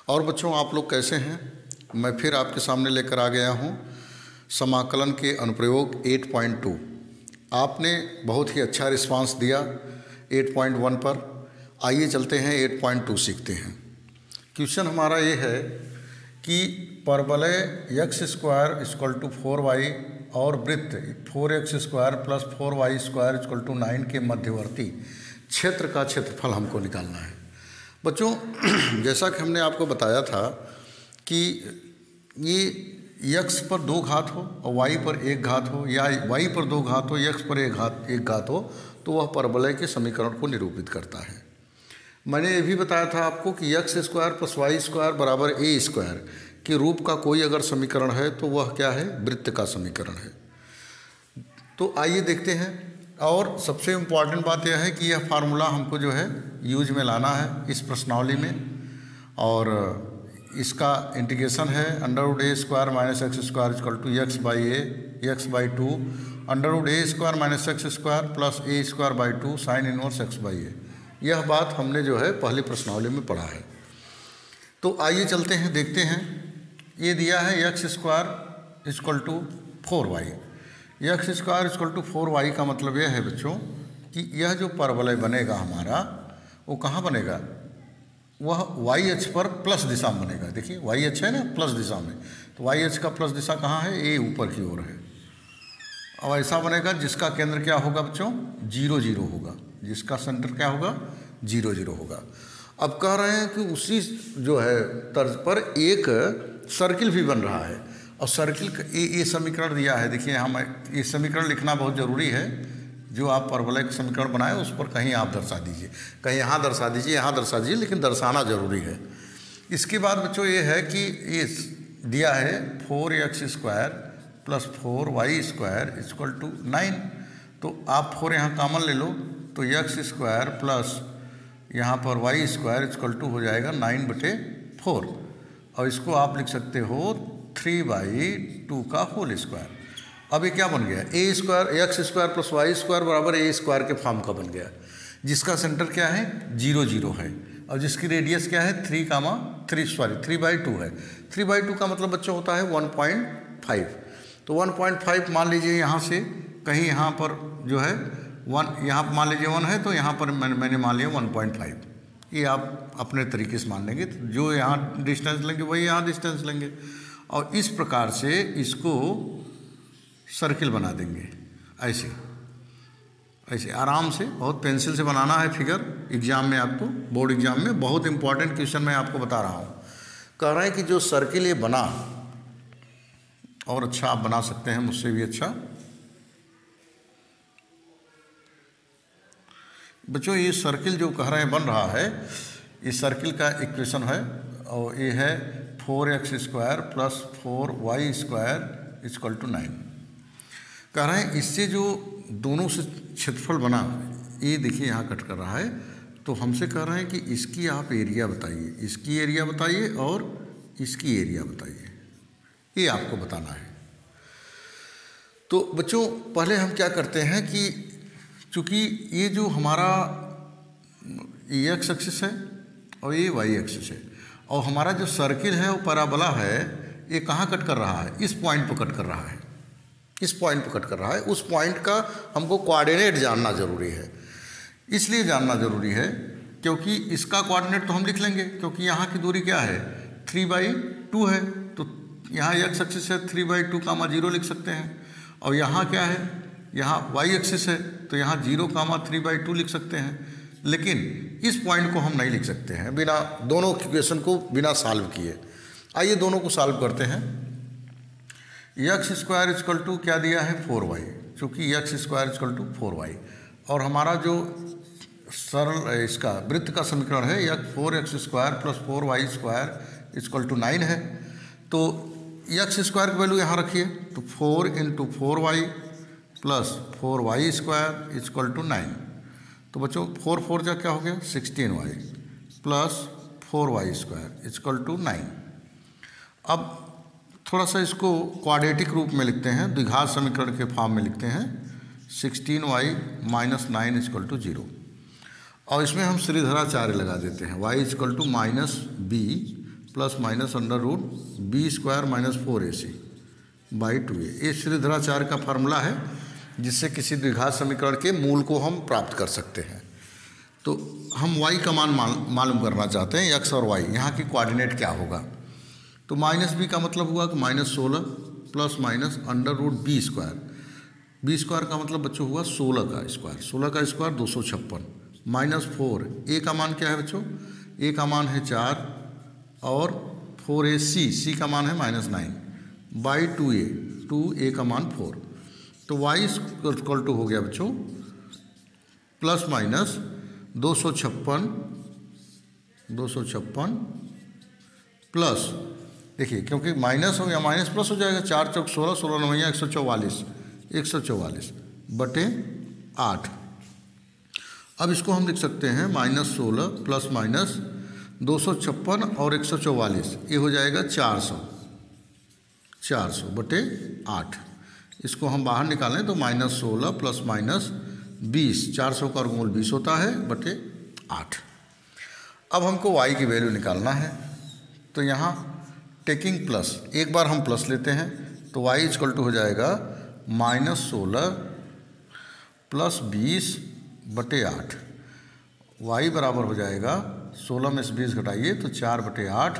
और बच्चों, आप लोग कैसे हैं? मैं फिर आपके सामने लेकर आ गया हूं समाकलन के अनुप्रयोग 8.2। आपने बहुत ही अच्छा रिस्पांस दिया 8.1 पर। आइए चलते हैं 8.2 सीखते हैं। क्वेश्चन हमारा ये है कि परवलय x² = 4y और वृत्त 4x² + 4y² 9 के मध्यवर्ती क्षेत्र का क्षेत्रफल हमको निकालना है। बच्चों, जैसा कि हमने आपको बताया था कि ये x पर 2 घात हो और y पर 1 घात हो, या y पर 2 घात हो, x पर 1 घात हो, तो वह परवलय के समीकरण को निरूपित करता है। मैंने ये भी बताया था आपको कि x² + y² = a² के रूप का कोई अगर समीकरण है तो वह क्या है? वृत्त का समीकरण है। तो आइए देखते हैं। और सबसे इम्पॉर्टेंट बात यह है कि यह फार्मूला हमको जो है यूज में लाना है इस प्रश्नावली में, और इसका इंटीग्रेशन है √a² - x² = x/a x/2 √a² - x² + a²/2 sin 1 x/a। यह बात हमने जो है पहली प्रश्नावली में पढ़ा है। तो आइए चलते हैं, देखते हैं। ये दिया है x² = 4y। x² = 4y का मतलब यह है बच्चों कि यह जो परवलय बनेगा हमारा, वो कहाँ बनेगा? वह y अक्ष पर प्लस दिशा में बनेगा। देखिए y अक्ष है ना, प्लस दिशा में, तो y अक्ष का प्लस दिशा कहाँ है? a ऊपर की ओर है। और ऐसा बनेगा जिसका केंद्र क्या होगा बच्चों? 0 0 होगा। जिसका सेंटर क्या होगा? 0 0 होगा। अब कह रहे हैं कि उसी जो है तर्ज पर एक सर्किल भी बन रहा है, और सर्किल का ये समीकरण दिया है। देखिए हम ये समीकरण लिखना बहुत ज़रूरी है। जो आप परवलय का समीकरण बनाए उस पर कहीं आप दर्शा दीजिए, कहीं यहाँ दर्शा दीजिए, यहाँ दर्शा दीजिए, लेकिन दर्शाना ज़रूरी है। इसके बाद बच्चों ये है कि ये दिया है 4x² + 4y² = 9। तो आप 4 यहाँ कॉमन ले लो, तो x² प्लस यहाँ पर y² हो जाएगा 9/4, और इसको आप लिख सकते हो 3/2 का होल स्क्वायर। अब ये क्या बन गया? x² + y² = a² के फॉर्म का बन गया, जिसका सेंटर क्या है? 0 0 है, और जिसकी रेडियस क्या है? 3/2 है। 3/2 का मतलब बच्चों होता है 1.5। तो 1.5 मान लीजिए यहाँ से कहीं यहाँ पर जो है 1, यहाँ पर मान लीजिए 1 है, तो यहाँ पर मैंने मान लिया 1.5। ये आप अपने तरीके से मान लेंगे, तो जो यहाँ डिस्टेंस लेंगे वही यहाँ डिस्टेंस लेंगे, और इस प्रकार से इसको सर्किल बना देंगे। ऐसे ऐसे आराम से, बहुत पेंसिल से बनाना है फिगर। एग्जाम में आपको, बोर्ड एग्जाम में बहुत इंपॉर्टेंट क्वेश्चन मैं आपको बता रहा हूँ। कह रहे हैं कि जो सर्किल ये बना, और अच्छा आप बना सकते हैं, मुझसे भी अच्छा। बच्चों ये सर्किल जो कह रहे हैं बन रहा है, इस सर्किल का इक्वेशन है, और ये है 4x² + 4y² = 9। कह रहे हैं इससे जो दोनों से क्षेत्रफल बना, ये देखिए यहाँ कट कर रहा है, तो हमसे कह रहे हैं कि इसकी आप एरिया बताइए, इसकी एरिया बताइए और इसकी एरिया बताइए। ये आपको बताना है। तो बच्चों पहले हम क्या करते हैं कि चूँकि ये जो हमारा x एक्सिस है और ये y एक्सिस है, और हमारा जो सर्किल है वो पैराबोला है, ये कहाँ कट कर रहा है? इस पॉइंट पर कट कर रहा है, इस पॉइंट पर कट कर रहा है। उस पॉइंट का हमको कोऑर्डिनेट जानना ज़रूरी है। इसलिए जानना ज़रूरी है क्योंकि इसका कोऑर्डिनेट तो हम लिख लेंगे, क्योंकि यहाँ की दूरी क्या है? 3/2 है, तो यहाँ x एक्सिस है 3/2 0 लिख सकते हैं, और यहाँ क्या है? यहाँ y एक्सिस है, तो यहाँ 0 3/2 लिख सकते हैं। लेकिन इस पॉइंट को हम नहीं लिख सकते हैं बिना, दोनों इक्वेशन को बिना सॉल्व किए। आइए दोनों को सॉल्व करते हैं। x² क्या दिया है? 4y। चूँकि x² = 4y, और हमारा जो सरल इसका वृत्त का समीकरण है 4x² + 4y² = 9 है। तो x² की वैल्यू यहाँ रखिए, तो 4 × 4y + 4y² = 9। तो बच्चों 4 4 जा क्या हो गया? 16y + 4y² = 9। अब थोड़ा सा इसको क्वाड्रेटिक रूप में लिखते हैं, द्विघात समीकरण के फॉर्म में लिखते हैं। 16y - 9 = 0, और इसमें हम श्रीधराचार्य लगा देते हैं। y = -b plus minus under root B square minus 4ac by 2a। ये श्रीधराचार्य का फार्मूला है जिससे किसी द्विघात समीकरण के मूल को हम प्राप्त कर सकते हैं। तो हम y का मान मालूम करना चाहते हैं, x और y यहाँ की कोऑर्डिनेट क्या होगा। तो माइनस बी का मतलब हुआ कि -16 plus minus under root B square का मतलब बच्चों हुआ 16 का स्क्वायर 256 माइनस 4। ए का मान क्या है बच्चों, ए का मान है 4 और 4ac, सी का मान है -9 बाई 2a का मान 4। तो y इक्वल टू हो गया बच्चों प्लस माइनस 256 प्लस, देखिए क्योंकि माइनस हो गया माइनस प्लस हो जाएगा, 4 चौक 16, 16 नवैया 144 बटे 8। अब इसको हम लिख सकते हैं -16 प्लस माइनस 256 और 144, ये हो जाएगा 400 बटे 8। इसको हम बाहर निकालें तो -16 प्लस माइनस 20, 400 का वर्गमूल 20 होता है बटे 8। अब हमको y की वैल्यू निकालना है, तो यहाँ टेकिंग प्लस, एक बार हम प्लस लेते हैं तो y इक्वल टू हो जाएगा -16 प्लस 20 बटे 8। y बराबर हो जाएगा 16 में से 20 घटाइए तो 4 बटे 8,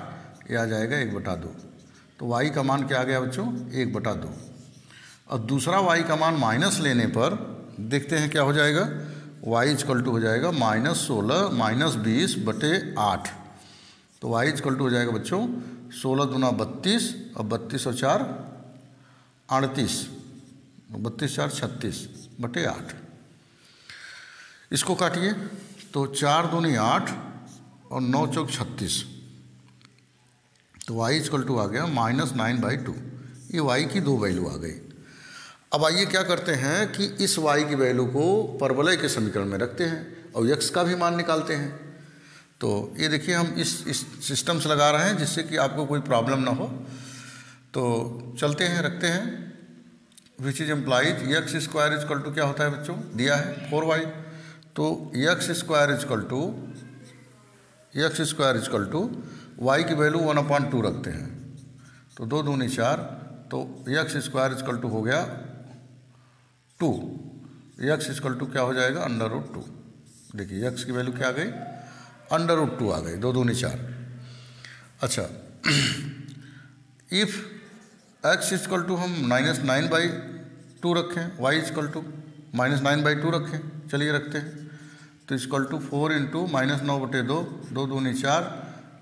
ये आ जाएगा 1/2। तो y का मान क्या आ गया बच्चों 1/2। और दूसरा y का मान माइनस लेने पर देखते हैं क्या हो जाएगा, y इक्वल टू हो जाएगा -16 माइनस 20 बटे 8। तो y इक्वल टू हो जाएगा बच्चों 16 दूना 32 और 32 और 4 38, 32 4 36 बटे 8। इसको काटिए तो 4 दूनी 8 और 9 चौक 36, तो y इक्वल टू आ गया -9/2। ये y की दो वैल्यू आ गई। अब आइए क्या करते हैं कि इस y की वैल्यू को परवलय के समीकरण में रखते हैं और x का भी मान निकालते हैं। तो ये देखिए हम इस सिस्टम से लगा रहे हैं जिससे कि आपको कोई प्रॉब्लम ना हो। तो चलते हैं, रखते हैं, which is implies x square equal to क्या होता है बच्चों, दिया है 4y। तो x square equal to y की वैल्यू 1/2 रखते हैं, तो 2 दूनी 4, तो x स्क्वायर इक्वल टू हो गया 2, x इक्वल टू क्या हो जाएगा √2। देखिए x की वैल्यू क्या आ गई, √2 आ गई, 2 दूनी 4। अच्छा, इफ़ x इक्वल टू हम -9/2 रखें, y इक्वल टू -9/2 रखें, चलिए रखते हैं। तो इक्वल टू 4 इंटू -9/2, 2 दूनी 4,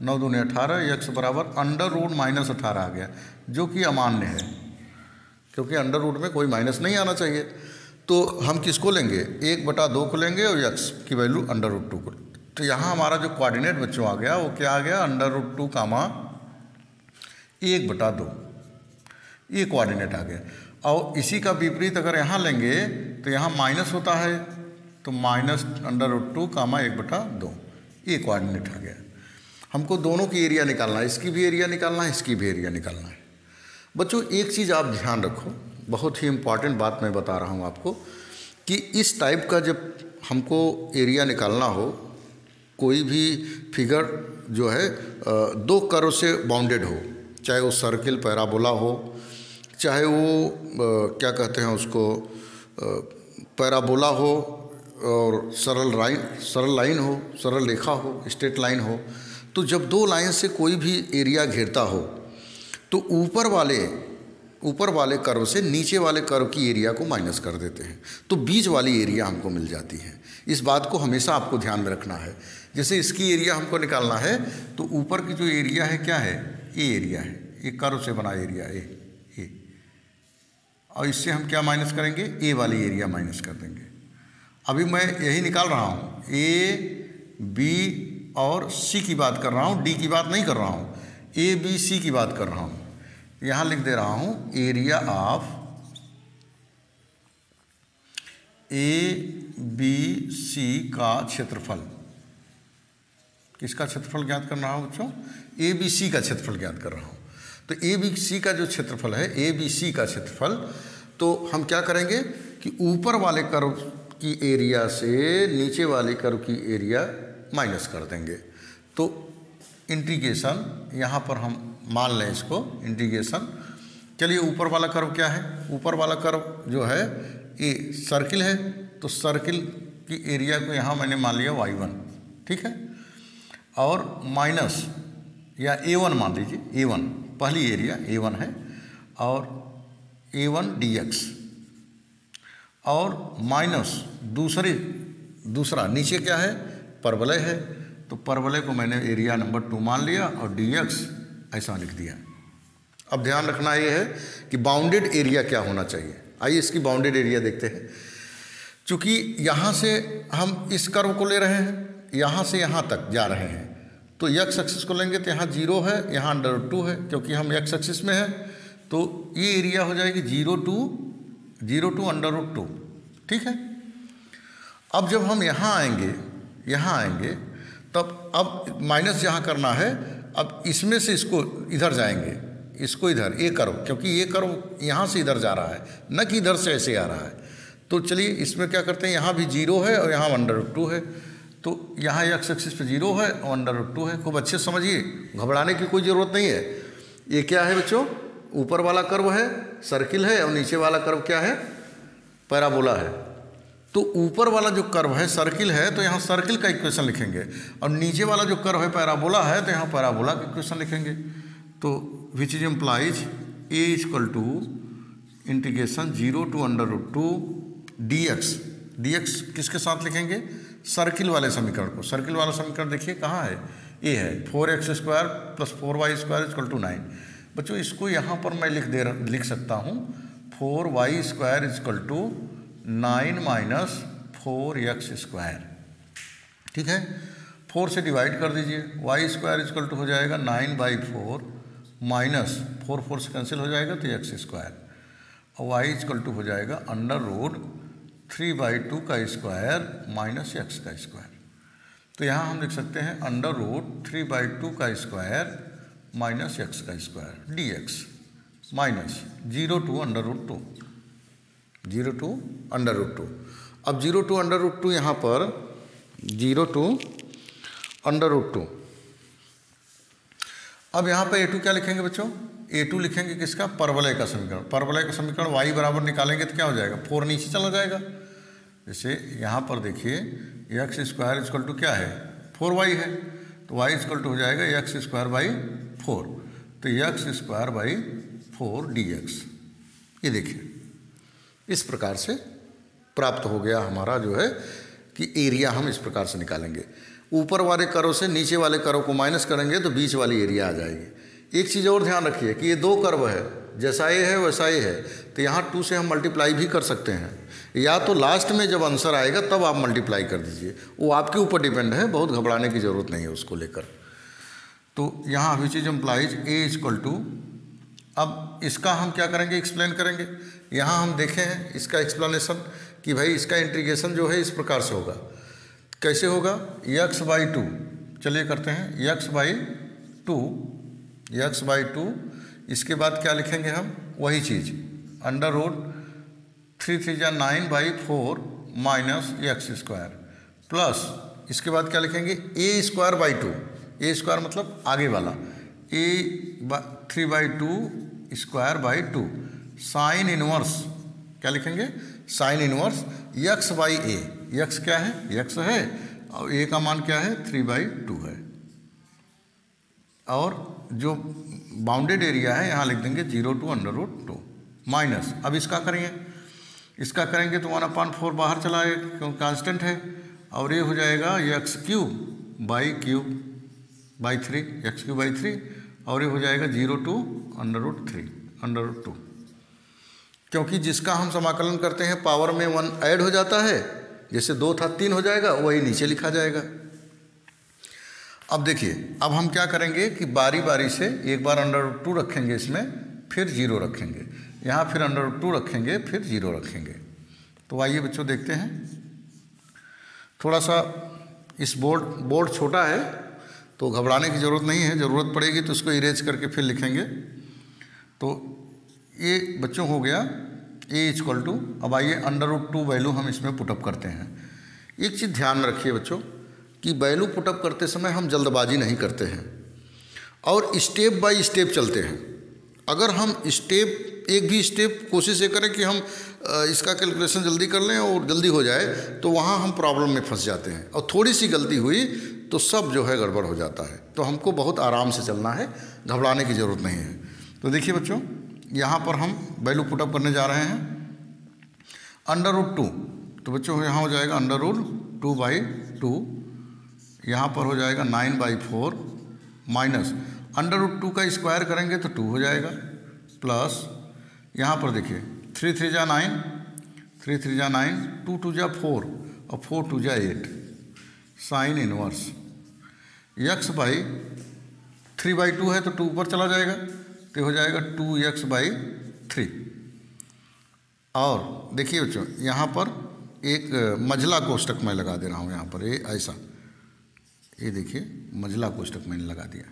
9 दूनी 18, x बराबर √-18 आ गया, जो कि अमान्य है क्योंकि अंडर रूट में कोई माइनस नहीं आना चाहिए। तो हम किसको लेंगे, 1/2 को लेंगे और x की वैल्यू √2 को। तो यहाँ हमारा जो कोऑर्डिनेट बच्चों आ गया वो क्या आ गया, √2 कामा 1/2, ये कोऑर्डिनेट आ गया। और इसी का विपरीत अगर यहाँ लेंगे तो यहाँ माइनस होता है, तो -√2 कामा 1/2, ये कोऑर्डिनेट आ गया। हमको दोनों की एरिया निकालना है, इसकी भी एरिया निकालना है, इसकी भी एरिया निकालना है। बच्चों एक चीज़ आप ध्यान रखो, बहुत ही इम्पॉर्टेंट बात मैं बता रहा हूँ आपको, कि इस टाइप का जब हमको एरिया निकालना हो, कोई भी फिगर जो है 2 कर्व से बाउंडेड हो, चाहे वो सर्किल पैराबोला हो, चाहे वो क्या कहते हैं उसको पैराबोला हो और सरल लाइन हो, सरल रेखा हो, स्ट्रेट लाइन हो। तो जब 2 लाइन से कोई भी एरिया घेरता हो तो ऊपर वाले कर्व से नीचे वाले कर्व की एरिया को माइनस कर देते हैं, तो बीच वाली एरिया हमको मिल जाती है। इस बात को हमेशा आपको ध्यान में रखना है। जैसे इसकी एरिया हमको निकालना है तो ऊपर की जो एरिया है क्या है, ए एरिया है, ये कर्व से बना एरिया ए, और इससे हम क्या माइनस करेंगे, ए वाली एरिया माइनस कर देंगे। अभी मैं यही निकाल रहा हूँ, ए बी और सी की बात कर रहा हूँ, डी की बात नहीं कर रहा हूँ, ए बी सी की बात कर रहा हूँ। यहाँ लिख दे रहा हूँ area of A B C का क्षेत्रफल। किसका क्षेत्रफल ज्ञात कर रहा हूँ बच्चों, ए बी सी का क्षेत्रफल ज्ञात कर रहा हूँ। तो ए बी सी का जो क्षेत्रफल है, ए बी सी का क्षेत्रफल, तो हम क्या करेंगे कि ऊपर वाले कर्व की एरिया से नीचे वाले कर्व की एरिया माइनस कर देंगे। तो इंटीग्रेशन, यहाँ पर हम मान लें इसको इंटीग्रेशन। चलिए ऊपर वाला कर्व क्या है, ऊपर वाला कर्व जो है ये सर्किल है, तो सर्किल की एरिया को यहाँ मैंने मान लिया y1, ठीक है, और माइनस या a1 मान लीजिए, a1 पहली एरिया a1 है, और a1 dx, और माइनस दूसरा नीचे क्या है, परवलय है, तो परवलय को मैंने एरिया नंबर 2 मान लिया और dx ऐसा लिख दिया। अब ध्यान रखना ये है कि बाउंडेड एरिया क्या होना चाहिए। आइए इसकी बाउंडेड एरिया देखते हैं। चूँकि यहाँ से हम इस कर्व को ले रहे हैं, यहाँ से यहाँ तक जा रहे हैं, तो x एक्सिस को लेंगे तो यहाँ 0 है, यहाँ √2 है, क्योंकि हम x एक्सिस में है, तो ये एरिया हो जाएगी 0 to √2, ठीक है। अब जब हम यहाँ आएंगे तब अब माइनस यहाँ करना है, अब इसमें से इसको इधर जाएंगे, इसको इधर, ये कर्व, क्योंकि ये कर्व यहाँ से इधर जा रहा है, न कि इधर से ऐसे आ रहा है। तो चलिए इसमें क्या करते हैं, यहाँ भी 0 है और यहाँ √2 है, तो यहाँ x एक्सिस पे 0 है और √2 है। खूब अच्छे समझिए, घबराने की कोई ज़रूरत नहीं है। ये क्या है बच्चों, ऊपर वाला कर्व है सर्किल है, और नीचे वाला कर्व क्या है, पैराबोला है। तो ऊपर वाला जो कर्व है सर्किल है, तो यहाँ सर्किल का इक्वेशन लिखेंगे, और नीचे वाला जो कर्व है पैराबोला है, तो यहाँ पैराबोला का इक्वेशन लिखेंगे। तो विच is implies a = integration 0 to √2 dx किसके साथ लिखेंगे, सर्किल वाले समीकरण को। सर्किल वाला समीकरण देखिए कहाँ है, ये है 4x² + 4y² = 9। बच्चों इसको यहाँ पर मैं लिख सकता हूँ 4y² = 9 - 4x², ठीक है। 4 से डिवाइड कर दीजिए, y² हो जाएगा 9/4 माइनस 4 से कैंसिल हो जाएगा तो x², और y हो जाएगा √3/2 का स्क्वायर माइनस x²। तो यहाँ हम लिख सकते हैं √3/2 का square minus x² dx minus 0 to √2, 0 to √2। अब 0 to √2 यहाँ पर 0 to √2। अब यहाँ पर a2 क्या लिखेंगे बच्चों, a2 लिखेंगे किसका, परवलय का समीकरण। परवलय का समीकरण y बराबर निकालेंगे तो क्या हो जाएगा, 4 नीचे चला जाएगा। जैसे यहाँ पर देखिए x² क्या है, 4y है, तो y हो जाएगा x²/4, तो x²/4 dx। ये देखिए इस प्रकार से प्राप्त हो गया हमारा जो है कि एरिया हम इस प्रकार से निकालेंगे। ऊपर वाले कर्व से नीचे वाले कर्व को माइनस करेंगे तो बीच वाली एरिया आ जाएगी। एक चीज़ और ध्यान रखिए कि ये 2 कर्व है, जैसा ये है वैसा ये है, तो यहाँ 2 से हम मल्टीप्लाई भी कर सकते हैं, या तो लास्ट में जब आंसर आएगा तब आप मल्टीप्लाई कर दीजिए, वो आपके ऊपर डिपेंड है, बहुत घबराने की ज़रूरत नहीं है उसको लेकर। तो यहाँ विच इज इम्प्लाइज a अब इसका हम क्या करेंगे, एक्सप्लेन करेंगे। यहाँ हम देखे हैं इसका एक्सप्लेनेशन कि भाई इसका इंटीग्रेशन जो है इस प्रकार से होगा। कैसे होगा, x/2, चलिए करते हैं x/2, इसके बाद क्या लिखेंगे हम, वही चीज़ √3 × 9/4 माइनस x² प्लस इसके बाद क्या लिखेंगे a²/2, a² मतलब आगे वाला, a3/2² साइन इनवर्स, क्या लिखेंगे, साइन इनवर्स x/a। x क्या है, x है, और a का मान क्या है, 3/2 है। और जो बाउंडेड एरिया है यहाँ लिख देंगे 0 to √2 माइनस। अब इसका करेंगे तो 1/4 बाहर चला आएगा क्योंकि कांस्टेंट है, और ये हो जाएगा x³/3, x³/3, और ये हो जाएगा 0 to √2, क्योंकि जिसका हम समाकलन करते हैं पावर में 1 ऐड हो जाता है, जैसे 2 था 3 हो जाएगा, वही नीचे लिखा जाएगा। अब देखिए, अब हम क्या करेंगे कि बारी बारी से एक बार √2 रखेंगे इसमें, फिर 0 रखेंगे, यहाँ फिर √2 रखेंगे, फिर 0 रखेंगे। तो आइए बच्चों देखते हैं। थोड़ा सा इस बोर्ड छोटा है तो घबराने की ज़रूरत नहीं है, ज़रूरत पड़ेगी तो उसको इरेज करके फिर लिखेंगे। तो ये बच्चों हो गया a अब आइए √2 वैल्यू हम इसमें पुटअप करते हैं। एक चीज़ ध्यान में रखिए बच्चों कि वैल्यू पुटअप करते समय हम जल्दबाजी नहीं करते हैं। और स्टेप बाय स्टेप चलते हैं। अगर हम एक भी स्टेप कोशिश ये करें कि हम इसका कैलकुलेशन जल्दी कर लें और जल्दी हो जाए, तो वहाँ हम प्रॉब्लम में फंस जाते हैं और थोड़ी सी गलती हुई तो सब जो है गड़बड़ हो जाता है। तो हमको बहुत आराम से चलना है, घबराने की ज़रूरत नहीं है। तो देखिए बच्चों, यहाँ पर हम वैल्यू पुटअप करने जा रहे हैं। √2, तो बच्चों यहाँ हो जाएगा √2/2, यहाँ पर हो जाएगा 9/4 माइनस √2 का स्क्वायर करेंगे तो 2 हो जाएगा, प्लस यहाँ पर देखिए 3 3 जा 9, 3 3 जा 9, 2 2 जा 4 और 4 2 जा 8, साइन इनवर्स x/3/2 है तो 2 ऊपर चला जाएगा तो हो जाएगा 2x/3। और देखिए बच्चों, यहाँ पर एक मझला कोष्टक मैं लगा दे रहा हूँ, यहाँ पर ये ऐसा, ये देखिए मझला कोष्टक मैंने लगा दिया,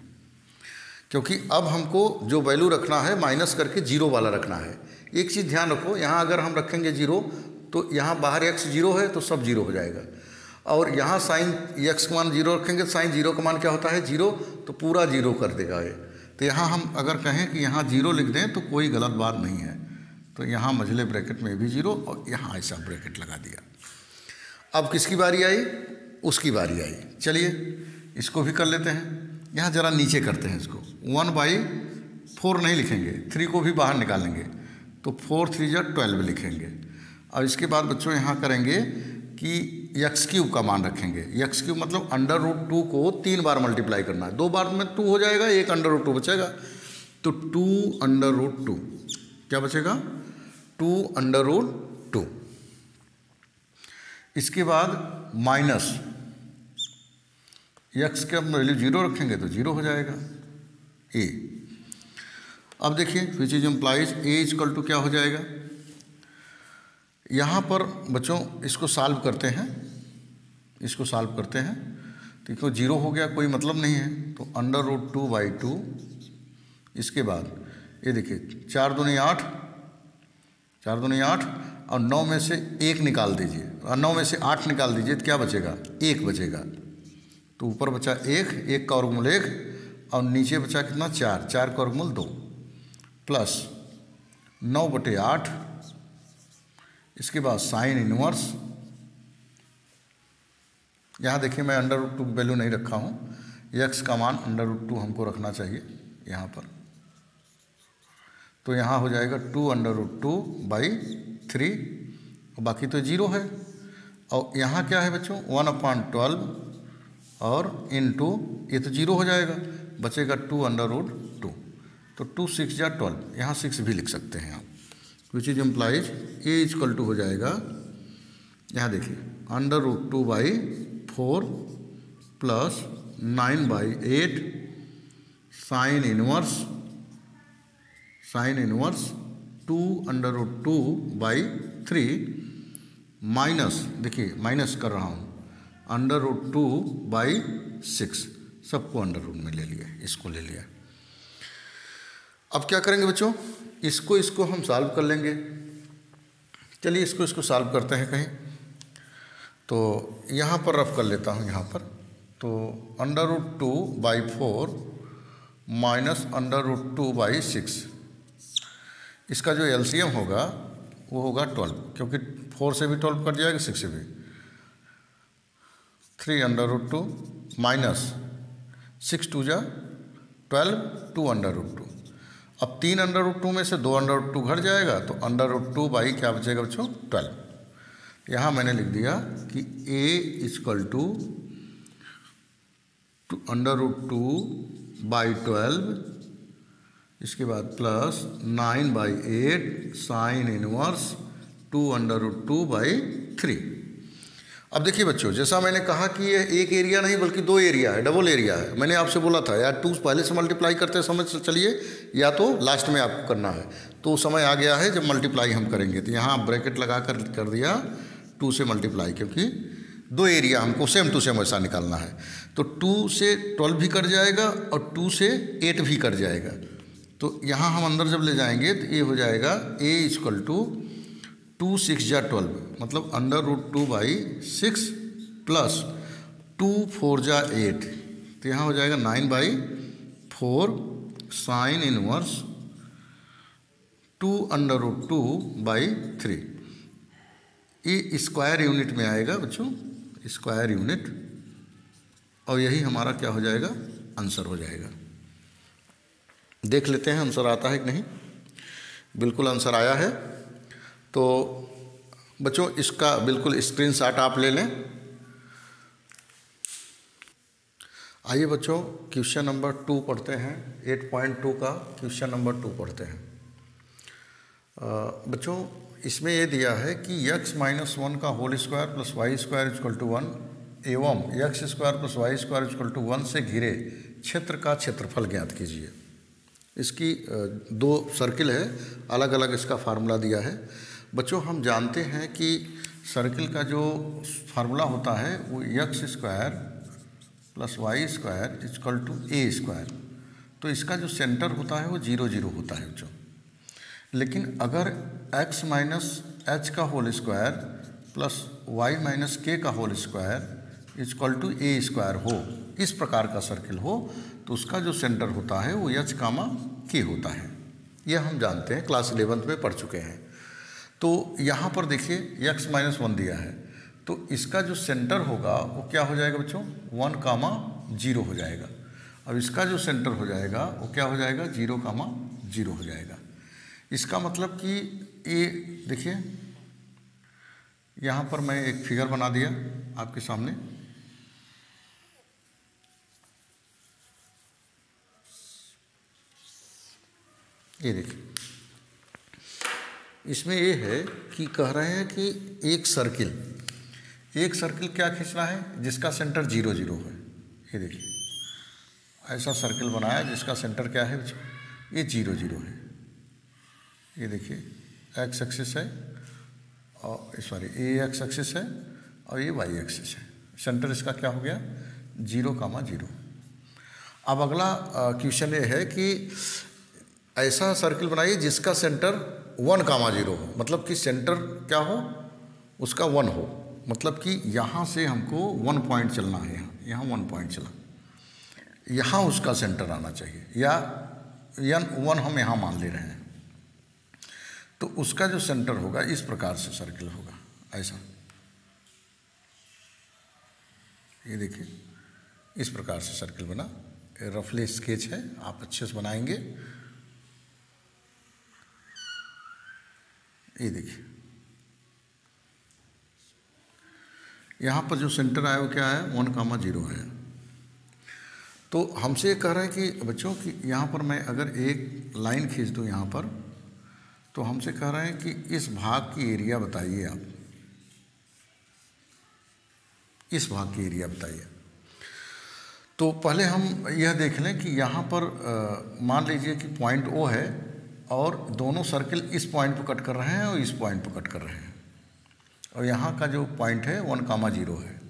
क्योंकि अब हमको जो वैल्यू रखना है माइनस करके जीरो वाला रखना है। एक चीज़ ध्यान रखो, यहाँ अगर हम रखेंगे जीरो तो यहाँ बाहर x जीरो है तो सब जीरो हो जाएगा, और यहाँ साइन x का मान जीरो रखेंगे तो साइन जीरो का मान क्या होता है, जीरो, तो पूरा जीरो कर देगा ये। तो यहाँ हम अगर कहें कि यहाँ जीरो लिख दें तो कोई गलत बात नहीं है। तो यहाँ मझले ब्रैकेट में भी जीरो और यहाँ ऐसा ब्रैकेट लगा दिया। अब किसकी बारी आई, उसकी बारी आई। चलिए इसको भी कर लेते हैं। यहाँ ज़रा नीचे करते हैं इसको, 1/4 नहीं लिखेंगे, 3 को भी बाहर निकालेंगे तो 4 3 जा 12 लिखेंगे। और इसके बाद बच्चों यहाँ करेंगे कि x³ का मान रखेंगे। x³ मतलब √2 को 3 बार मल्टीप्लाई करना है, 2 बार में 2 हो जाएगा, एक √2 बचेगा, तो 2√2 क्या बचेगा, 2√2। इसके बाद माइनस x के हम वैल्यू 0 रखेंगे तो 0 हो जाएगा a। अब देखिए विच इज इम्प्लाइज a क्या हो जाएगा। यहाँ पर बच्चों इसको सॉल्व करते हैं, इसको सॉल्व करते हैं, देखो 0 हो गया, कोई मतलब नहीं है, तो √2/2। इसके बाद ये देखिए 4 दूनी 8, 4 दूनी 8 और 9 में से 1 निकाल दीजिए, और 9 में से 8 निकाल दीजिए तो क्या बचेगा, 1 बचेगा। तो ऊपर बचा 1 का वर्गमूल 1 और नीचे बचा कितना, 4 का वर्गमूल 2, प्लस 9/8। इसके बाद साइन इनवर्स, यहाँ देखिए मैं √2 की वैल्यू नहीं रखा हूँ, x का मान √2 हमको रखना चाहिए यहाँ पर, तो यहाँ हो जाएगा 2√2/3 और बाकी तो 0 है। और यहाँ क्या है बच्चों, 1/12 और इनटू ये तो 0 हो जाएगा, बचेगा 2√2, तो 2 6 जा 12, यहाँ 6 भी लिख सकते हैं आप, विच इज इम्प्लाइज a हो जाएगा, यहाँ देखिए √2/4 प्लस 9/8 साइन इनवर्स 2√2/3 माइनस, देखिए माइनस कर रहा हूँ, √2/6, सबको अंडर रूट में ले लिया, इसको ले लिया। अब क्या करेंगे बच्चों, इसको हम सॉल्व कर लेंगे। चलिए इसको सॉल्व करते हैं कहीं, तो यहाँ पर रफ कर लेता हूँ, यहाँ पर तो √2/4 माइनस √2/6, इसका जो एलसीएम होगा वो होगा 12, क्योंकि 4 से भी 12 कट जाएगा, 6 से भी, 3√2 माइनस 6 2 जा 12, 2√2। अब 3√2 में से 2√2 घट जाएगा तो √2 क्या बचेगा बच्चों, 12। यहाँ मैंने लिख दिया कि a √2/12, इसके बाद प्लस 9/8 साइन इनवर्स 2√2/3। अब देखिए बच्चों, जैसा मैंने कहा कि ये एक एरिया नहीं बल्कि 2 एरिया है, डबल एरिया है। मैंने आपसे बोला था यार 2 पहले से मल्टीप्लाई करते समय चलिए, या तो लास्ट में आपको करना है, तो समय आ गया है जब मल्टीप्लाई हम करेंगे। तो यहाँ ब्रैकेट लगा कर दिया 2 से मल्टीप्लाई, क्योंकि 2 एरिया हमको सेम टू सेम ऐसा निकालना है। तो 2 से 12 भी कट जाएगा और 2 से 8 भी कट जाएगा। तो यहाँ हम अंदर जब ले जाएंगे तो ये हो जाएगा a 2 6 जा 12, मतलब √2/6 प्लस 2 4 जा 8, तो यहाँ हो जाएगा 9/4 4 साइन इनवर्स 2√2/3। ये स्क्वायर यूनिट में आएगा बच्चों, स्क्वायर यूनिट, और यही हमारा क्या हो जाएगा, आंसर हो जाएगा। देख लेते हैं आंसर आता है कि नहीं। बिल्कुल आंसर आया है। तो बच्चों इसका बिल्कुल स्क्रीनशॉट आप ले लें। आइए बच्चों क्वेश्चन नंबर 2 पढ़ते हैं। 8.2 का क्वेश्चन नंबर 2 पढ़ते हैं। बच्चों इसमें ये दिया है कि x-1 का whole square plus y square equal to 1 एवं x square plus y square equal to 1 से घिरे क्षेत्र का क्षेत्रफल ज्ञात कीजिए। इसकी 2 सर्किल है, अलग अलग इसका फार्मूला दिया है। बच्चों हम जानते हैं कि सर्किल का जो फार्मूला होता है वो x square plus y square equal to A square. तो इसका जो सेंटर होता है वो 0 0 होता है बच्चों। लेकिन अगर x माइनस एच का whole square plus y minus K का whole square equal to A square हो, इस प्रकार का सर्किल हो, तो उसका जो सेंटर होता है वो h कामा के होता है। यह हम जानते हैं, क्लास 11th में पढ़ चुके हैं। तो यहाँ पर देखिए x-1 दिया है, तो इसका जो सेंटर होगा वो क्या हो जाएगा बच्चों, 1,0 हो जाएगा। अब इसका जो सेंटर हो जाएगा वो क्या हो जाएगा, 0,0 हो जाएगा। इसका मतलब कि ये देखिए यहाँ पर मैं एक फिगर बना दिया आपके सामने। ये देखिए, इसमें ये है कि कह रहे हैं कि एक सर्किल क्या खींचना है जिसका सेंटर 0 0 है। ये देखिए ऐसा सर्किल बनाया जिसका सेंटर क्या है, ये 0 0 है। ये देखिए एक्स एक्सिस है और सॉरी ये एक्स एक्सिस है और ये वाई एक्सिस है। सेंटर इसका क्या हो गया, 0,0। अब अगला क्वेश्चन ये है कि ऐसा सर्किल बनाइए जिसका सेंटर 1,0 हो, मतलब कि सेंटर क्या हो, उसका 1 हो, मतलब कि यहाँ से हमको 1 पॉइंट चलना है, यहाँ 1 पॉइंट चला, यहाँ उसका सेंटर आना चाहिए, या 1 हम यहाँ मान ले रहे हैं। तो उसका जो सेंटर होगा इस प्रकार से सर्किल होगा, ऐसा। ये देखिए इस प्रकार से सर्किल बना, रफली स्केच है, आप अच्छे से बनाएंगे। ये देखिए यहाँ पर जो सेंटर आया वो क्या है, 1,0 है। तो हमसे कह रहे हैं कि बच्चों कि यहाँ पर मैं अगर एक लाइन खींच दूँ यहाँ पर, तो हमसे कह रहे हैं कि इस भाग की एरिया बताइए, आप इस भाग की एरिया बताइए। तो पहले हम यह देख लें कि यहाँ पर मान लीजिए कि पॉइंट O है और दोनों सर्किल इस पॉइंट पर कट कर रहे हैं और इस पॉइंट पर कट कर रहे हैं, और यहाँ का जो पॉइंट है 1,0 है।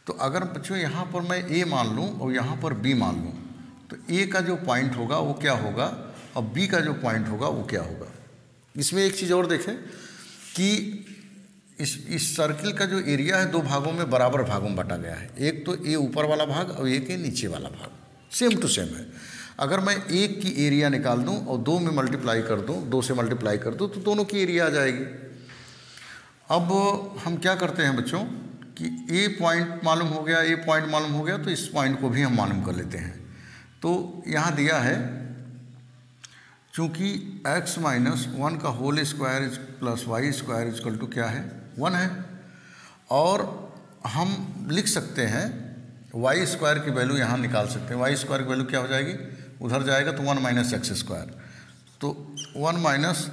तो अगर बच्चों यहाँ पर मैं A मान लूँ और यहाँ पर B मान लूँ, तो A का जो पॉइंट होगा वो क्या होगा और B का जो पॉइंट होगा वो क्या होगा। इसमें एक चीज़ और देखें कि इस सर्किल का जो एरिया है 2 भागों में, बराबर भागों में बांटा गया है। एक तो ए ऊपर वाला भाग और एक ये नीचे वाला भाग, सेम टू सेम है। अगर मैं एक की एरिया निकाल दूं और 2 में मल्टीप्लाई कर दूं, 2 से मल्टीप्लाई कर दूं, तो दोनों की एरिया आ जाएगी। अब हम क्या करते हैं बच्चों कि ए पॉइंट मालूम हो गया, ए पॉइंट मालूम हो गया, तो इस पॉइंट को भी हम मालूम कर लेते हैं। तो यहाँ दिया है चूँकि x-1 का whole square plus y square equal to क्या है, 1 है, और हम लिख सकते हैं वाई स्क्वायर की वैल्यू यहाँ निकाल सकते हैं। वाई स्क्वायर की वैल्यू क्या हो जाएगी, उधर जाएगा तो 1 माइनस एक्स स्क्वायर, तो 1 माइनस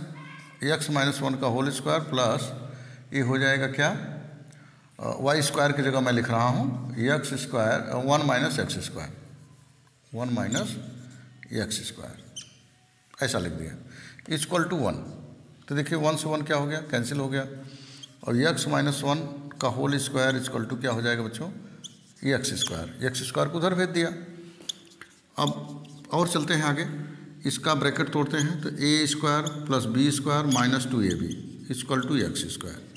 x-1 का होल स्क्वायर प्लस ये हो जाएगा क्या, वाई स्क्वायर की जगह मैं लिख रहा हूँ x square 1 minus x square, 1 minus x square, ऐसा लिख दिया, इक्वल टू 1। तो देखिए 1 से 1 क्या हो गया, कैंसिल हो गया, और x-1 का होल स्क्वायर इक्वल टू क्या हो जाएगा बच्चों, एक्स स्क्वायर को उधर भेज दिया। अब और चलते हैं आगे, इसका ब्रैकेट तोड़ते हैं, तो a square plus b square minus 2ab equal to x square.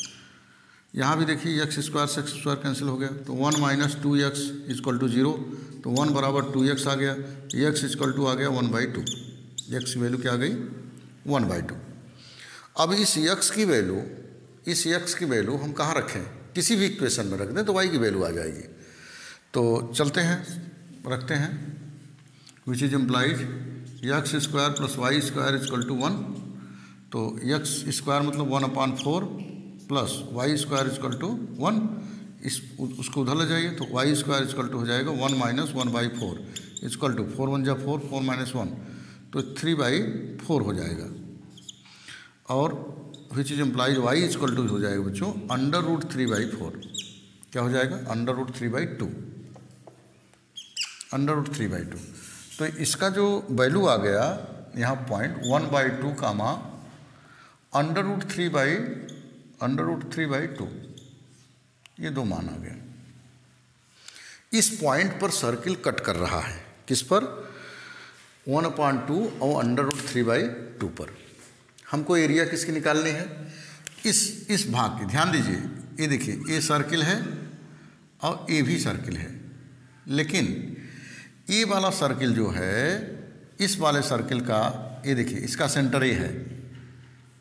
यहाँ भी देखिए एक्स स्क्वायर से एक्स स्क्वायर कैंसिल हो गया, तो 1 माइनस 2x इक्वल टू 0, तो 1 बराबर 2x आ गया, x इक्वल टू आ गया 1/2, x की वैल्यू क्या आ गई 1/2। अब इस x की वैल्यू हम कहाँ रखें, किसी भी इक्वेशन में रख दें तो y की वैल्यू आ जाएगी। तो चलते हैं, रखते हैं, which is implies x square plus y square equal to 1, तो एक्स स्क्वायर मतलब 1/4 plus y square equal to 1, उसको उधर ले जाइए तो वाई स्क्वायर इक्वल टू हो जाएगा 1 माइनस 1/4 इक्वल टू 4 1 जा 4, 4 माइनस 1 तो 3/4 हो जाएगा। और which is implies y equal to हो जाएगा बच्चों √3/4, क्या हो जाएगा √3/2, √3/2। तो इसका जो वैल्यू आ गया यहाँ पॉइंट 1/2 कामा √3/2, ये दो मान आ गया। इस पॉइंट पर सर्किल कट कर रहा है, किस पर 1/2 और √3/2 पर। हमको एरिया किसकी निकालनी है, इस भाग की। ध्यान दीजिए, ये देखिए ये सर्किल है और ये भी सर्किल है, लेकिन ये वाला सर्किल जो है इस वाले सर्किल का, ये देखिए इसका सेंटर ये है।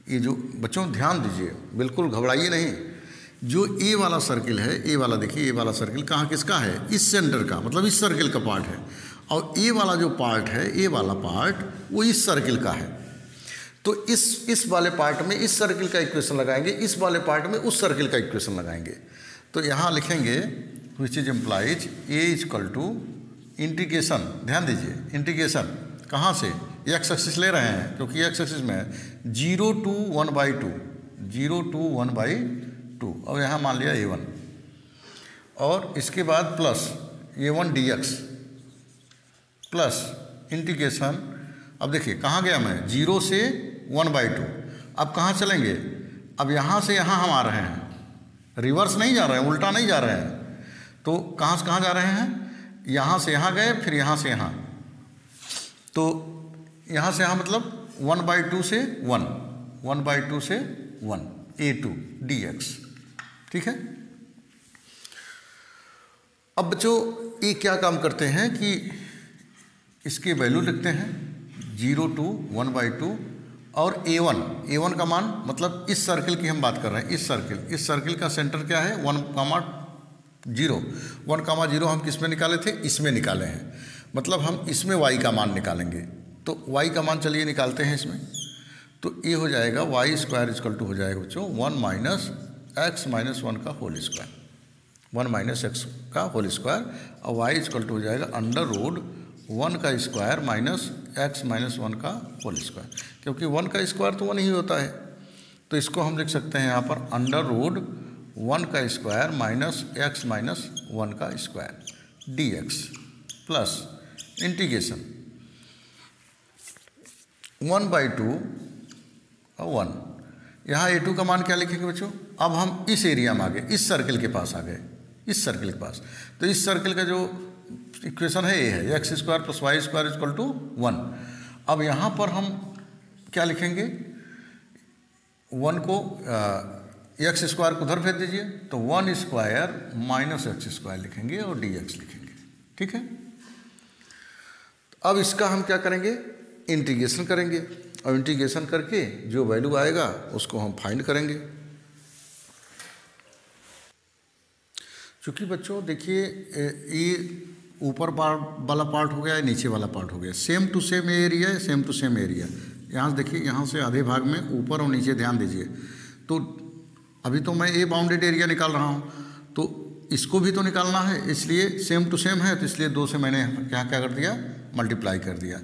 ये जो बच्चों ध्यान दीजिए, बिल्कुल घबराइए नहीं, जो ए वाला सर्किल है, ए वाला देखिए, ए वाला सर्किल कहाँ किसका है, इस सेंटर का, मतलब इस सर्किल का पार्ट है। और ए वाला जो पार्ट है, ए वाला पार्ट वो इस सर्किल का है। तो इस वाले पार्ट में इस सर्किल का इक्वेशन लगाएंगे, इस वाले पार्ट में उस सर्किल का इक्वेशन लगाएंगे। तो यहाँ लिखेंगे which is implies A equal to integration, ध्यान दीजिए इंटीग्रेशन कहाँ से, एक्स एक्सिस ले रहे हैं क्योंकि एक्स एक्सिस में है 0 to 1/2, 0 to 1/2, और यहाँ मान लिया a1, और इसके बाद plus a1 dx plus integration. अब देखिए कहाँ गया मैं, 0 से 1/2। अब कहाँ चलेंगे, अब यहाँ से यहाँ हम आ रहे हैं, रिवर्स नहीं जा रहे हैं, उल्टा नहीं जा रहे हैं। तो कहाँ से कहाँ जा रहे हैं, यहाँ से यहाँ गए, फिर यहाँ से यहाँ, तो यहाँ से यहाँ मतलब 1/2 से 1, 1/2 से 1 a2 dx, ठीक है। अब बच्चों ये क्या काम करते हैं कि इसकी वैल्यू लिखते हैं 0 to 1/2, और a1 का मान मतलब इस सर्किल की हम बात कर रहे हैं, इस सर्किल का सेंटर क्या है 1,0, 1,0 हम किस में निकाले थे, इसमें निकाले हैं, मतलब हम इसमें y का मान निकालेंगे। तो y का मान चलिए निकालते हैं इसमें, तो ये हो जाएगा वाई स्क्वायर इक्वल टू हो जाएगा बच्चों 1 माइनस एक्स माइनस 1 का होल स्क्वायर, 1 माइनस एक्स का होल स्क्वायर, और y इक्वल टू हो जाएगा √1 का स्क्वायर माइनस एक्स माइनस 1 का होल स्क्वायर, क्योंकि 1 का स्क्वायर तो 1 ही होता है। तो इसको हम लिख सकते हैं यहाँ पर √1 का स्क्वायर माइनस एक्स माइनस 1 का स्क्वायर dx प्लस इंटीग्रेशन 1/2 और 1। यहाँ a2 का मान क्या लिखेंगे बच्चों, अब हम इस एरिया में आ गए, इस सर्किल के पास आ गए, इस सर्किल के पास। तो इस सर्किल का जो इक्वेशन है ये है x square plus y square equal to 1। अब यहाँ पर हम क्या लिखेंगे, 1 को एक्स स्क्वायर को उधर भेज दीजिए, तो 1 स्क्वायर माइनस एक्स स्क्वायर लिखेंगे और dx लिखेंगे, ठीक है। अब इसका हम क्या करेंगे, इंटीग्रेशन करेंगे, और इंटीग्रेशन करके जो वैल्यू आएगा उसको हम फाइंड करेंगे। क्योंकि बच्चों देखिए ये ऊपर वाला पार्ट हो गया, नीचे वाला पार्ट हो गया, सेम टू सेम एरिया है, सेम टू सेम एरिया। यहाँ से देखिए, यहाँ से आधे भाग में ऊपर और नीचे ध्यान दीजिए। तो अभी तो मैं ए बाउंडेड एरिया निकाल रहा हूँ, तो इसको भी तो निकालना है, इसलिए सेम टू सेम है, तो इसलिए 2 से मैंने क्या क्या कर दिया, मल्टीप्लाई कर दिया।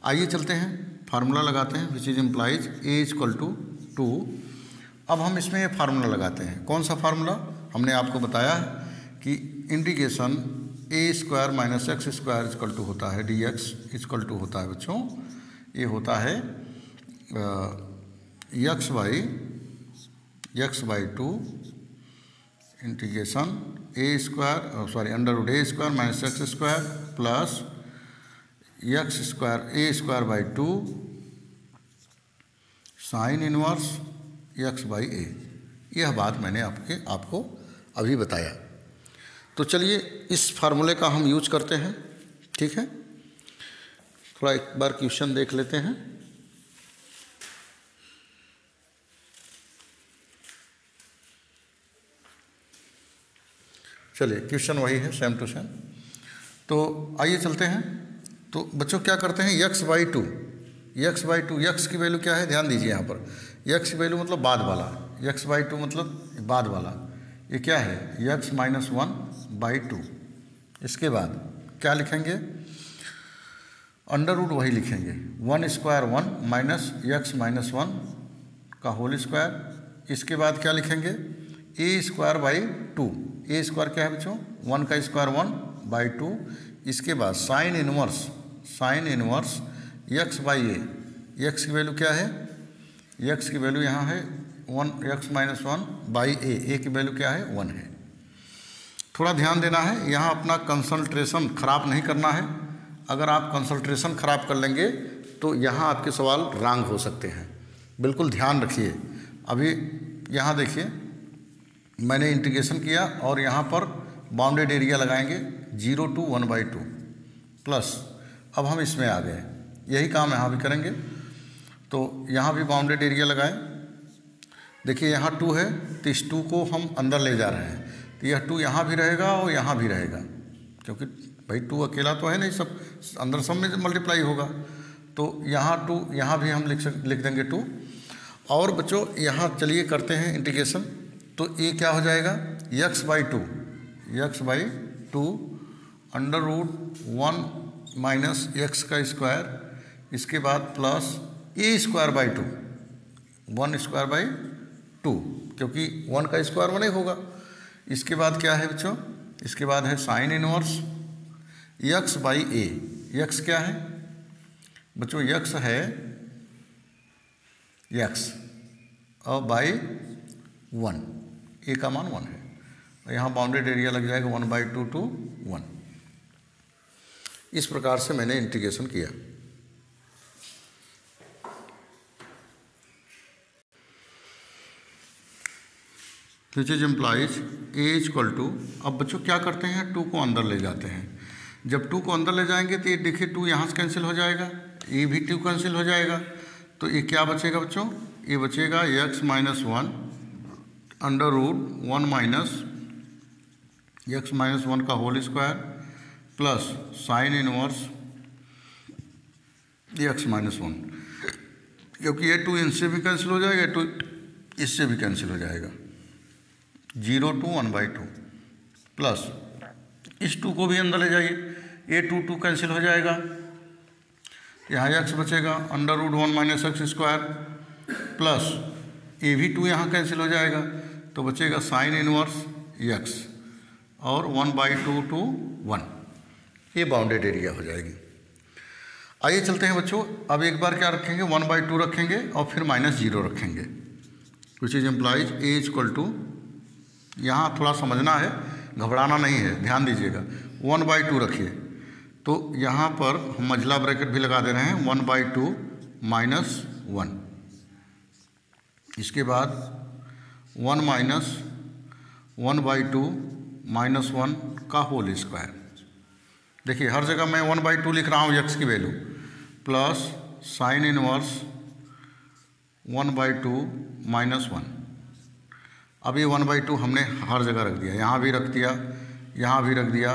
आइए चलते हैं, फार्मूला लगाते हैं, which is implies A equal to 2। अब हम इसमें ये फार्मूला लगाते हैं। कौन सा फार्मूला, हमने आपको बताया कि integration A square minus x square equal to होता है dx इक्वल टू होता है बच्चों, ये होता है x/2 integration a square √a² minus x square plus a² 2 sine inverse x/a, यह बात मैंने आपको अभी बताया। तो चलिए इस फार्मूले का हम यूज करते हैं, ठीक है। थोड़ा एक बार क्वेश्चन देख लेते हैं। चलिए क्वेश्चन वही है, सेम टू सेम। तो आइए चलते हैं। तो बच्चों क्या करते हैं, x/2, x की वैल्यू क्या है, ध्यान दीजिए यहाँ पर। x की वैल्यू मतलब बाद वाला, x/2 मतलब बाद वाला, ये क्या है, x - 1/2। इसके बाद क्या लिखेंगे, अंडर रूट वही लिखेंगे, 1² 1 माइनस x - 1 का होल स्क्वायर। इसके बाद क्या लिखेंगे, a²/2। a स्क्वायर क्या है बच्चों, 1 का स्क्वायर 1/2। इसके बाद साइन इनवर्स x/a। x की वैल्यू क्या है, x की वैल्यू यहाँ है 1x - 1/a। a की वैल्यू क्या है, 1 है। थोड़ा ध्यान देना है, यहाँ अपना कंसंट्रेशन खराब नहीं करना है। अगर आप कंसंट्रेशन खराब कर लेंगे तो यहाँ आपके सवाल रॉन्ग हो सकते हैं, बिल्कुल ध्यान रखिए। अभी यहाँ देखिए, मैंने इंटीग्रेशन किया और यहाँ पर बाउंडेड एरिया लगाएंगे 0 to 1/2 प्लस। अब हम इसमें आ गए, यही काम यहाँ भी करेंगे। तो यहाँ भी बाउंडेड एरिया लगाएं। देखिए यहाँ 2 है, तो इस 2 को हम अंदर ले जा रहे हैं, तो यह 2 यहाँ भी रहेगा और यहाँ भी रहेगा, क्योंकि भाई 2 अकेला तो है नहीं, सब अंदर सब में मल्टीप्लाई होगा। तो यहाँ 2, यहाँ भी हम लिख देंगे 2। और बच्चों यहाँ चलिए करते हैं इंटीग्रेशन। तो ये क्या हो जाएगा, x/2 under root 1 minus x का स्क्वायर। इसके बाद प्लस a²/2, 1²/2, क्योंकि 1 का स्क्वायर 1 ही होगा। इसके बाद क्या है बच्चों, इसके बाद है साइन इनवर्स x/a। x क्या है बच्चों, x है x और बाई 1, a का मान 1 है। यहाँ बाउंडेड एरिया लग जाएगा 1/2 to 1। इस प्रकार से मैंने इंटीग्रेशन किया। विच इज इम्प्लाइज a = अब बच्चों क्या करते हैं, 2 को अंदर ले जाते हैं। जब 2 को अंदर ले जाएंगे तो ये देखिए 2 यहाँ से कैंसिल हो जाएगा, ये भी 2 कैंसिल हो जाएगा। तो ये क्या बचेगा बच्चों, ये बचेगा x - 1 under root 1 minus x - 1 का whole square plus sine inverse x - 1, क्योंकि ये 2 इनसे भी कैंसिल हो जाएगा, 2 इससे भी कैंसिल हो जाएगा, 0 to 1/2 प्लस इस 2 को भी अंदर ले जाइए, ये 2 कैंसिल हो जाएगा, यहाँ x बचेगा under root 1 minus x square plus ये भी 2 यहाँ कैंसिल हो जाएगा, तो बचेगा साइन इनवर्स x और 1/2 to 1। ये बाउंडेड एरिया हो जाएगी। आइए चलते हैं बच्चों, अब एक बार क्या रखेंगे, 1/2 रखेंगे और फिर -0 रखेंगे, विच इज इम्प्लाइज a = यहाँ थोड़ा समझना है, घबराना नहीं है, ध्यान दीजिएगा। 1/2 रखिए, तो यहाँ पर हम मझला ब्रैकेट भी लगा दे रहे हैं, 1/2 - 1। इसके बाद 1 माइनस 1/2 - 1 का होल स्क्वायर। देखिए हर जगह मैं 1/2 लिख रहा हूँ x की वैल्यू, प्लस साइन इनवर्स 1/2 - 1। अब ये 1/2 हमने हर जगह रख दिया, यहाँ भी रख दिया, यहाँ भी रख दिया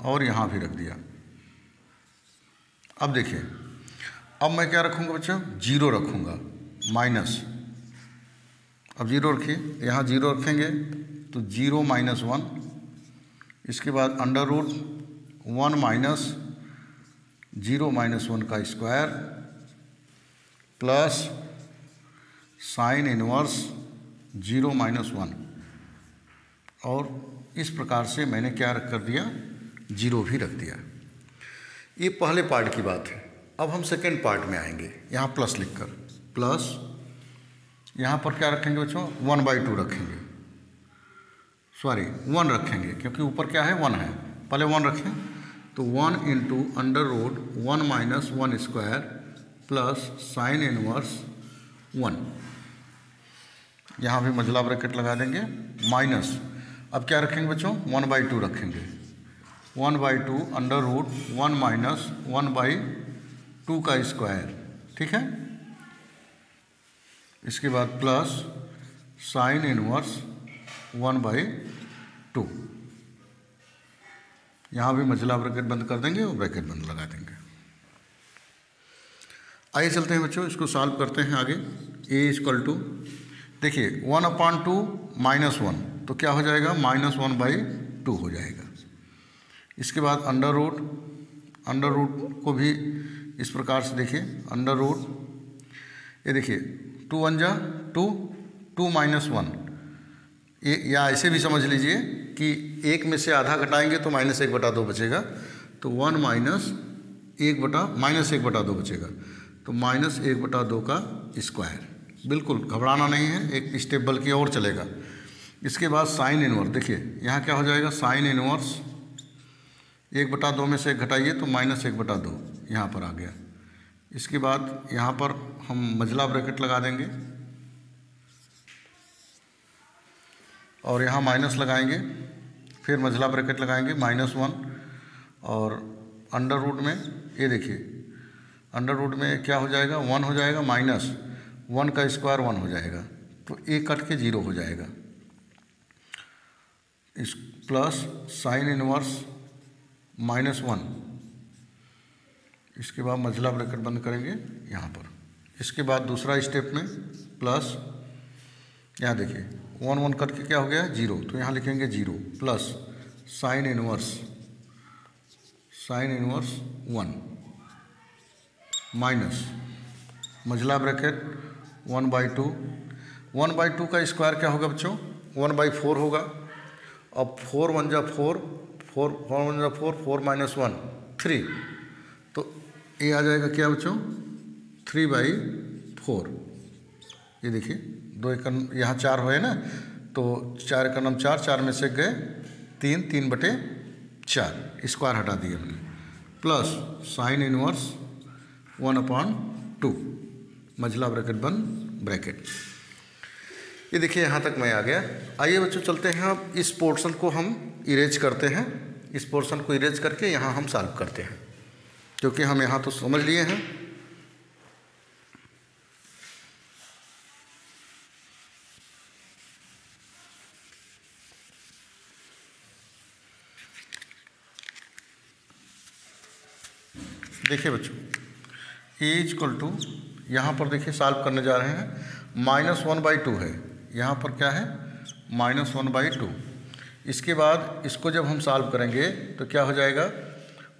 और यहाँ भी रख दिया। अब देखिए, अब मैं क्या रखूँगा बच्चों, 0 रखूँगा, माइनस। अब 0 रखिए, यहाँ 0 रखेंगे तो 0 - 1। इसके बाद अंडर रूट 1 माइनस 0 - 1 का स्क्वायर प्लस साइन इनवर्स 0 - 1। और इस प्रकार से मैंने क्या कर दिया, 0 भी रख दिया। ये पहले पार्ट की बात है। अब हम सेकेंड पार्ट में आएंगे, यहाँ प्लस लिखकर, प्लस यहाँ पर क्या रखेंगे बच्चों, 1/2 रखेंगे, सॉरी 1 रखेंगे, क्योंकि ऊपर क्या है 1 है, पहले 1 रखें। तो 1 × under root 1 minus 1 square plus sine inverse 1। यहाँ भी मंझला ब्रैकेट लगा देंगे, माइनस, अब क्या रखेंगे बच्चों, 1/2 रखेंगे, 1/2 अंडर रूट 1 माइनस 1/2 का स्क्वायर, ठीक है। इसके बाद प्लस साइन इनवर्स 1/2, यहाँ भी मंझला ब्रैकेट बंद कर देंगे और ब्रैकेट बंद लगा देंगे। आइए चलते हैं बच्चों, इसको सॉल्व करते हैं आगे। a इक्वल टू, देखिए 1/2 -1, तो क्या हो जाएगा, -1/2 हो जाएगा। इसके बाद अंडर रूट को भी इस प्रकार से देखिए, अंडर रूट, ये देखिए 2 1 जा 2, 2 -1, ये या ऐसे भी समझ लीजिए कि एक में से आधा घटाएंगे तो -1/2 बचेगा, तो 1 -1/2 बचेगा, तो -1/2 का स्क्वायर। बिल्कुल घबराना नहीं है, एक स्टेप बल्कि और चलेगा। इसके बाद साइन इनवर्स, देखिए यहाँ क्या हो जाएगा, साइन इनवर्स 1/2 में से 1 घटाइए तो -1/2 यहाँ पर आ गया। इसके बाद यहाँ पर हम मंझला ब्रैकेट लगा देंगे और यहाँ माइनस लगाएंगे, फिर मंझला ब्रैकेट लगाएंगे -1, और अंडर रूट में ये देखिए, अंडर रूट में क्या हो जाएगा, 1 हो जाएगा, -1 का स्क्वायर 1 हो जाएगा, तो एक कट के 0 हो जाएगा। इस प्लस साइन इनवर्स -1, इसके बाद मंझला ब्रैकेट बंद करेंगे यहाँ पर। इसके बाद दूसरा स्टेप में प्लस, यहाँ देखिए 1 1 कट के क्या हो गया, 0, तो यहाँ लिखेंगे 0, प्लस साइन इनवर्स 1 माइनस मंझला ब्रैकेट 1/2 का स्क्वायर क्या होगा बच्चों, 1/4 होगा। अब 4 1 जा 4, 4 1 जा 4, 4 -1 3, तो ये आ जाएगा क्या बच्चों, 3/4। ये देखिए 2 एकम यहाँ 4 हुए ना, तो 4 एकम 4, 4 में से गए 3, 3/4, स्क्वायर हटा दिए हमने, प्लस साइन इनवर्स 1/2, मंझला ब्रैकेट बंद ब्रैकेट। ये देखिए यहाँ तक मैं आ गया। आइए बच्चों चलते हैं, अब इस पोर्शन को हम इरेज करते हैं, इस पोर्शन को इरेज करके यहाँ हम सॉल्व करते हैं, क्योंकि हम यहाँ तो समझ लिए हैं। देखिए बच्चों, a इक्वल टू, यहाँ पर देखिए सॉल्व करने जा रहे हैं, -1/2 है, यहाँ पर क्या है, -1/2। इसके बाद इसको जब हम सॉल्व करेंगे तो क्या हो जाएगा,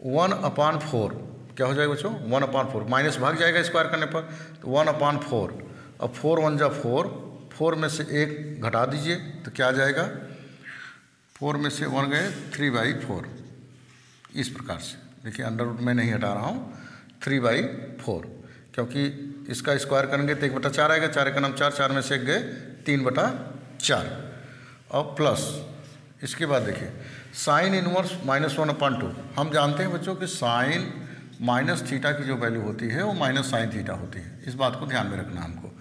1/4, क्या हो जाएगा बच्चों, 1/4, माइनस भाग जाएगा स्क्वायर करने पर, तो 1/4, अब 4 1 जा 4, 4 में से 1 घटा दीजिए तो क्या आ जाएगा, 4 में से 1 गए 3/4। इस प्रकार से देखिए, अंडर रूट में नहीं हटा रहा हूँ, 3/4, क्योंकि इसका स्क्वायर करेंगे तो 1/4 आएगा, 4 एकम 4, 4 में से 1 गए 3/4, और प्लस इसके बाद देखिए साइन इनवर्स -1/2। हम जानते हैं बच्चों कि साइन माइनस थीटा की जो वैल्यू होती है वो माइनस साइन थीटा होती है, इस बात को ध्यान में रखना हमको।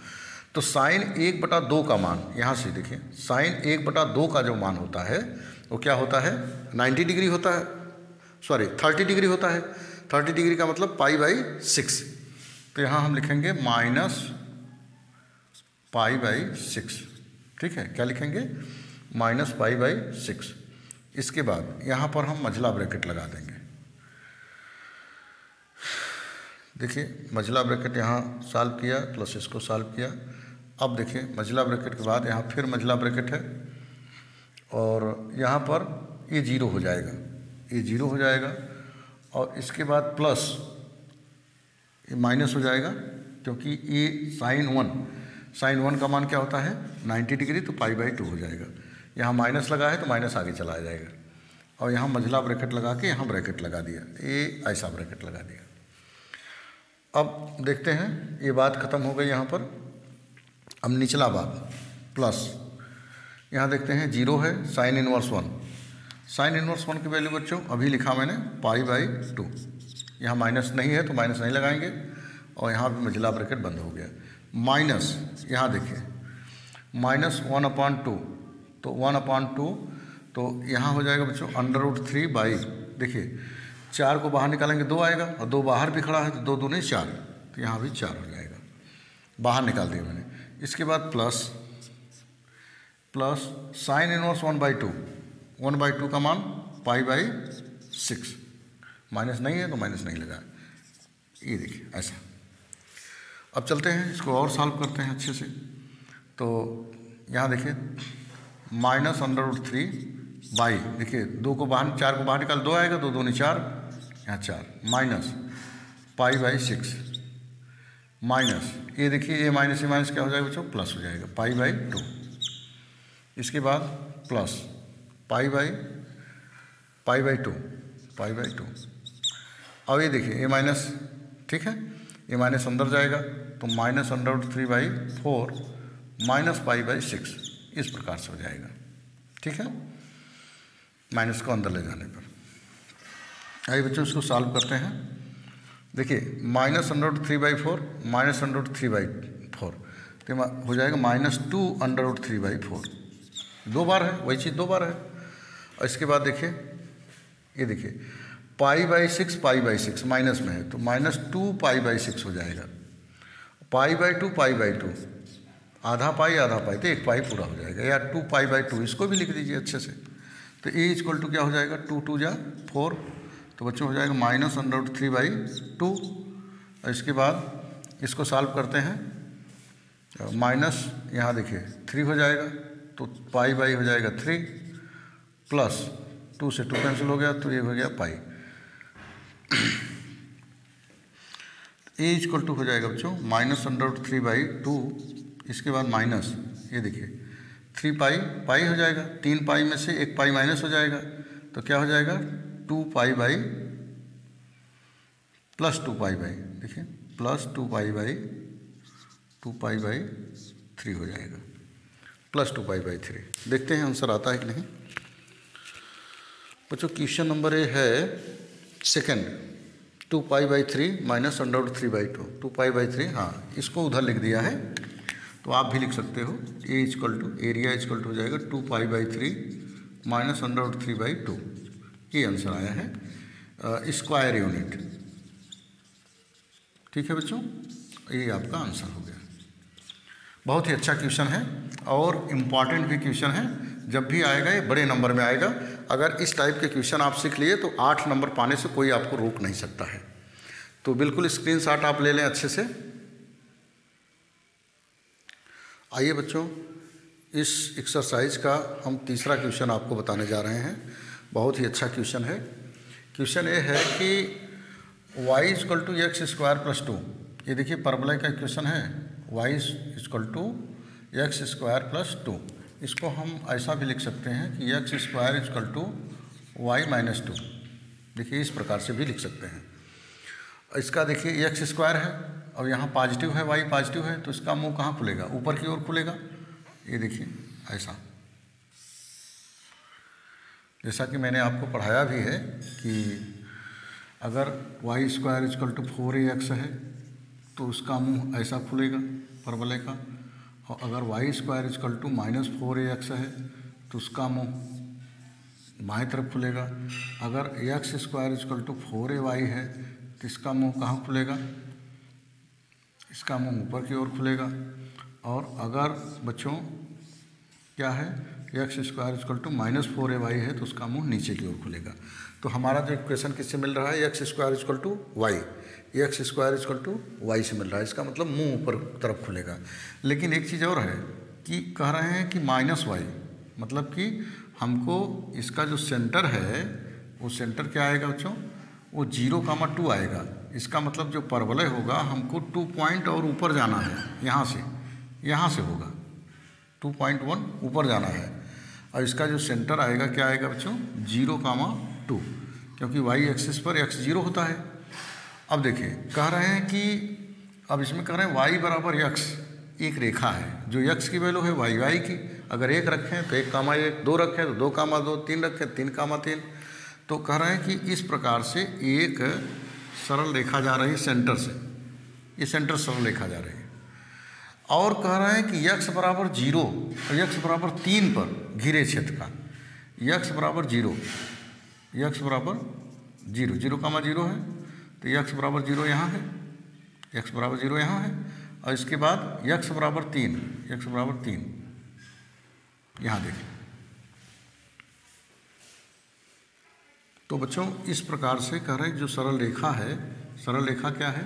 तो साइन 1/2 का मान, यहाँ से देखिए साइन 1/2 का जो मान होता है वो क्या होता है, 90 डिग्री होता है, सॉरी 30 डिग्री होता है। 30 डिग्री का मतलब π/6, तो यहाँ हम लिखेंगे -π/6, ठीक है, क्या लिखेंगे, -π/6। इसके बाद यहाँ पर हम मंझला ब्रैकेट लगा देंगे। देखिए मंझला ब्रैकेट यहाँ सॉल्व किया, प्लस इसको सॉल्व किया। अब देखिए मंझला ब्रैकेट के बाद यहाँ फिर मंझला ब्रैकेट है, और यहाँ पर ये 0 हो जाएगा, ये 0 हो जाएगा, और इसके बाद प्लस ये माइनस हो जाएगा, क्योंकि ये साइन 1 का मान क्या होता है, 90 डिग्री, तो π/2 हो जाएगा। यहाँ माइनस लगा है तो माइनस आगे चला जाएगा, और यहाँ मंझला ब्रैकेट लगा के यहाँ ब्रैकेट लगा दिया, ये ऐसा ब्रैकेट लगा दिया। अब देखते हैं, ये बात ख़त्म हो गई यहाँ पर। अब निचला बात प्लस, यहाँ देखते हैं 0 है, साइन इनवर्स 1, साइन इनवर्स 1 की वैल्यू बच्चों अभी लिखा मैंने π/2, यहाँ माइनस नहीं है तो माइनस नहीं लगाएंगे, और यहाँ भी मंझला ब्रैकेट बंद हो गया। माइनस यहाँ देखिए -1/2, तो 1/2, तो यहाँ हो जाएगा बच्चों √3/, देखिए 4 को बाहर निकालेंगे 2 आएगा, और 2 बाहर भी खड़ा है तो 2 दूनी 4, तो यहाँ भी 4 हो जाएगा, बाहर निकाल दिया मैंने। इसके बाद प्लस साइन इनवर्स 1/2, 1/2 का मान π/6, माइनस नहीं है तो माइनस नहीं लगा, ये देखिए ऐसा। अब चलते हैं इसको और सॉल्व करते हैं अच्छे से। तो यहाँ देखिए -√3/, देखिए 2 को बाहर 4 को बाहर निकाल 2 आएगा, 2 दूनी 4, यहाँ 4, माइनस π/6, माइनस ये देखिए ये माइनस क्या हो जाएगा बच्चों, प्लस हो जाएगा π/2। इसके बाद प्लस π/2। अब ये देखिए ये माइनस, ठीक है, ये माइनस अंदर जाएगा तो -√3/4 माइनस π/6, इस प्रकार से हो जाएगा, ठीक है, माइनस को अंदर ले जाने पर। आइए बच्चों इसको सॉल्व करते हैं। देखिए -√3/4 -√3/4, तो हो जाएगा -2√3/4, 2 बार है, वही चीज़ 2 बार है। और इसके बाद देखिए ये देखिए π/6 माइनस में है तो -2π/6 हो जाएगा, π/2 आधा पाई तो 1 पाई पूरा हो जाएगा, या 2π/2 इसको भी लिख दीजिए अच्छे से। तो ए इक्वल टू क्या हो जाएगा, 2 2 जा 4, तो बच्चों हो जाएगा -√3/2। और इसके बाद इसको सॉल्व करते हैं, माइनस यहाँ देखिए 3 हो जाएगा तो π/, हो जाएगा 3, प्लस 2 से 2 कैंसिल हो गया तो ये हो गया पाई। ए इक्वल टू हो जाएगा बच्चों -√3/2, इसके बाद माइनस ये देखिए 3 पाई हो जाएगा, 3 पाई में से 1 पाई माइनस हो जाएगा तो क्या हो जाएगा 2π प्लस 2π, देखिए प्लस 2π/3 हो जाएगा, प्लस 2π/3। देखते हैं आंसर आता है कि नहीं। बच्चों क्वेश्चन नंबर ए है सेकंड, 2π/3 माइनस √3/2, 2π/3, हाँ इसको उधर लिख दिया है तो आप भी लिख सकते हो। A equal to area equal to हो जाएगा 2π/3 माइनस √3/2, ये आंसर आया है, स्क्वायर यूनिट, ठीक है बच्चों, ये आपका आंसर हो गया। बहुत ही अच्छा क्वेश्चन है और इम्पॉर्टेंट भी क्वेश्चन है, जब भी आएगा ये बड़े नंबर में आएगा। अगर इस टाइप के क्वेश्चन आप सीख लिए तो 8 नंबर पाने से कोई आपको रोक नहीं सकता है। तो बिल्कुल स्क्रीनशॉट आप ले लें अच्छे से। आइए बच्चों इस एक्सरसाइज का हम तीसरा क्वेश्चन आपको बताने जा रहे हैं। बहुत ही अच्छा क्वेश्चन है। क्वेश्चन ये है कि y equal to x square plus 2, ये देखिए परवलय का क्वेश्चन है, y equal to x square plus 2। इसको हम ऐसा भी लिख सकते हैं कि x square equal to y minus 2, देखिए इस प्रकार से भी लिख सकते हैं। इसका देखिए एक्स स्क्वायर है और यहाँ पॉजिटिव है, वाई पॉजिटिव है, तो इसका मुंह कहाँ खुलेगा, ऊपर की ओर खुलेगा। ये देखिए ऐसा, जैसा कि मैंने आपको पढ़ाया भी है कि अगर Y square equal to 4ax है तो उसका मुंह ऐसा खुलेगा परवलय का, और अगर Y square equal to -4ax है तो उसका मुंह बाएं तरफ खुलेगा। अगर x square equal to 4ay है तो इसका मुंह कहाँ खुलेगा, इसका मुंह ऊपर की ओर खुलेगा। और अगर बच्चों क्या है, x square equal to -4ay है तो उसका मुंह नीचे की ओर खुलेगा। तो हमारा जो इक्वेशन किससे मिल रहा है, x square equal to y, x square equal to y से मिल रहा है। इसका मतलब मुंह ऊपर तरफ खुलेगा। लेकिन एक चीज़ और है कि कह रहे हैं कि -y, मतलब कि हमको इसका जो सेंटर है वो सेंटर क्या आएगा बच्चों, वो 0,2 आएगा। इसका मतलब जो परवलय होगा हमको 2 पॉइंट और ऊपर जाना है, यहाँ से होगा 2.1 ऊपर जाना है। और इसका जो सेंटर आएगा क्या आएगा बच्चों, 0,2, क्योंकि वाई एक्सिस पर x 0 होता है। अब देखिए कह रहे हैं कि अब इसमें कह रहे हैं y बराबर x, एक रेखा है जो x की वैल्यू है y की, अगर 1 रखें तो 1,1, 2 रखें तो 2,2, 3 रखें 3,3। तो कह रहे हैं कि इस प्रकार से एक सरल रेखा जा रही है सेंटर से, ये सेंटर सरल रेखा जा रही है। और कह रहे हैं कि यक्स बराबर 0 और यक्स बराबर 3 पर घिरे क्षेत्र का यक्स बराबर 0, यक्स बराबर 0, 0,0 है, तो यक्स बराबर 0 यहाँ है, यक्स बराबर 0 यहाँ है, और इसके बाद यक्स बराबर 3, यक्स बराबर 3 यहाँ देखिए। तो बच्चों इस प्रकार से कह रहे हैं जो सरल रेखा है, सरल रेखा क्या है,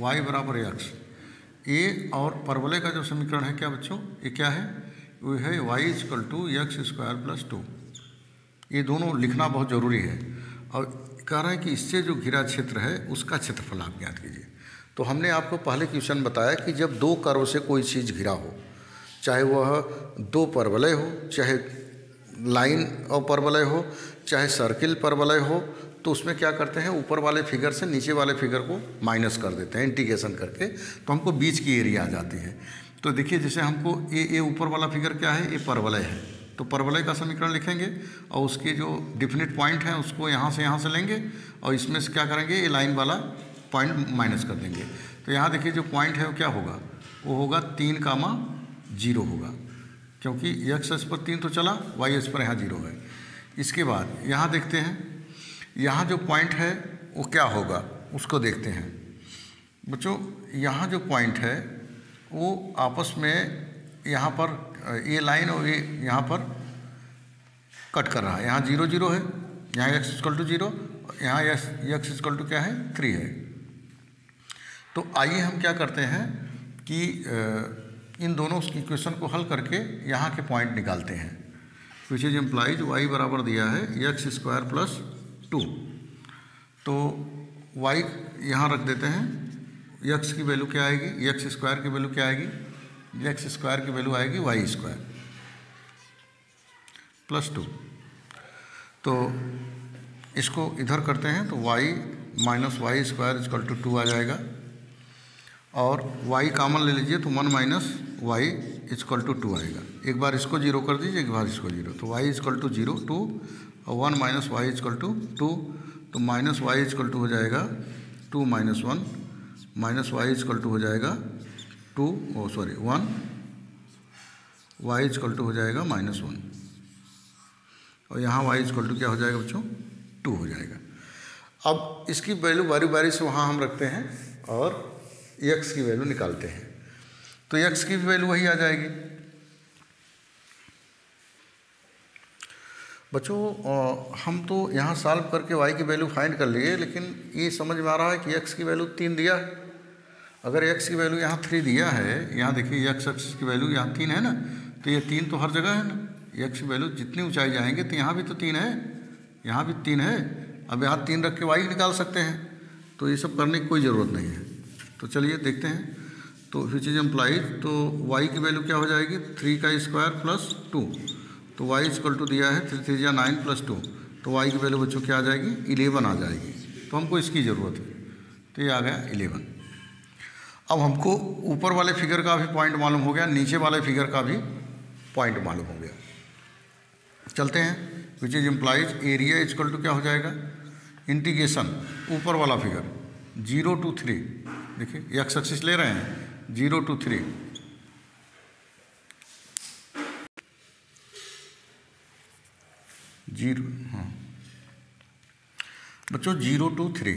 y बराबर x, ए और परवलय का जो समीकरण है क्या बच्चों, ये क्या है, वो है y equal to x square plus 2। ये दोनों लिखना बहुत ज़रूरी है। और कह रहे हैं कि इससे जो घिरा क्षेत्र है उसका क्षेत्रफल आप ज्ञात कीजिए। तो हमने आपको पहले क्वेश्चन बताया कि जब दो कर्व से कोई चीज़ घिरा हो, चाहे वह दो परवलय हो, चाहे लाइन और परवलय हो, चाहे सर्किल परवलय हो, तो उसमें क्या करते हैं, ऊपर वाले फिगर से नीचे वाले फिगर को माइनस कर देते हैं इंटीग्रेशन करके, तो हमको बीच की एरिया आ जाती है। तो देखिए जैसे हमको ए ऊपर वाला फिगर क्या है, ये परवलय है, तो परवलय का समीकरण लिखेंगे और उसके जो डिफिनिट पॉइंट हैं उसको यहाँ से लेंगे और इसमें से क्या करेंगे, ये लाइन वाला पॉइंट माइनस कर देंगे। तो यहाँ देखिए जो पॉइंट है वो क्या होगा, वो होगा 3,0 होगा, क्योंकि एक्स एक्स पर 3 तो चला, वाई एक्स पर यहाँ 0 है। इसके बाद यहाँ देखते हैं, यहाँ जो पॉइंट है वो क्या होगा उसको देखते हैं बच्चों। यहाँ जो पॉइंट है वो आपस में यहाँ पर ये लाइन और ये यहाँ पर कट कर रहा है, यहाँ 0 0 है, यहाँ एक्स इक्वल टू 0, यहाँ एक्स इक्वल टू क्या है 3 है। तो आइए हम क्या करते हैं कि इन दोनों इक्वेशन को हल करके यहाँ के पॉइंट निकालते हैं। विच इज इम्प्लाइज y बराबर दिया है एक्स स्क्वायर प्लस 2, तो y यहाँ रख देते हैं, x की वैल्यू क्या आएगी, एक्स स्क्वायर की वैल्यू क्या आएगी, एक्स स्क्वायर की वैल्यू आएगी वाई स्क्वायर प्लस 2। तो इसको इधर करते हैं तो y minus y square equal to 2 आ जाएगा, और y कॉमन ले लीजिए तो 1 माइनस वाई इक्वल टू 2 आएगा। एक बार इसको 0 कर दीजिए, एक बार इसको 0, तो y इक्वल टू 0 2 और 1 माइनस वाई इक्वल टू 2, तो माइनस वाई इक्वल टू हो जाएगा 2 minus 1, minus y equal to हो जाएगा 1, वाई इक्वल टू हो जाएगा -1, और यहाँ y इक्वल टू क्या हो जाएगा बच्चों 2 हो जाएगा। अब इसकी वैल्यू बारी बारी से वहाँ हम रखते हैं और x की वैल्यू निकालते हैं, तो x की वैल्यू वही आ जाएगी। बच्चों हम तो यहाँ सॉल्व करके y की वैल्यू फाइंड कर लिए, लेकिन ये समझ में आ रहा है कि x की वैल्यू 3 दिया है। अगर x की वैल्यू यहाँ 3 दिया है, यहाँ देखिए x की वैल्यू यहाँ 3 है ना, तो ये 3 तो हर जगह है ना, x की वैल्यू जितनी ऊंचाई जाएंगे तो यहाँ भी तो 3 है, यहाँ भी 3 है। अब यहाँ 3 रख के y निकाल सकते हैं, तो ये सब करने की कोई ज़रूरत नहीं है। तो चलिए देखते हैं। तो विच इज इम्प्लाइज, तो y की वैल्यू क्या हो जाएगी 3 का स्क्वायर प्लस 2, तो y इक्वल टू दिया है 3 3 9 प्लस 2, तो y की वैल्यू बच्चों क्या आ जाएगी 11 आ जाएगी। तो हमको इसकी ज़रूरत है, तो ये आ गया 11। अब हमको ऊपर वाले फिगर का भी पॉइंट मालूम हो गया, नीचे वाले फिगर का भी पॉइंट मालूम हो गया। चलते हैं, which is implies area equal to क्या हो जाएगा, इंटीग्रेशन ऊपर वाला फिगर 0 to 3, देखिए एक्स एक्सिस ले रहे हैं 0 to 3, हाँ बच्चों 0 to 3,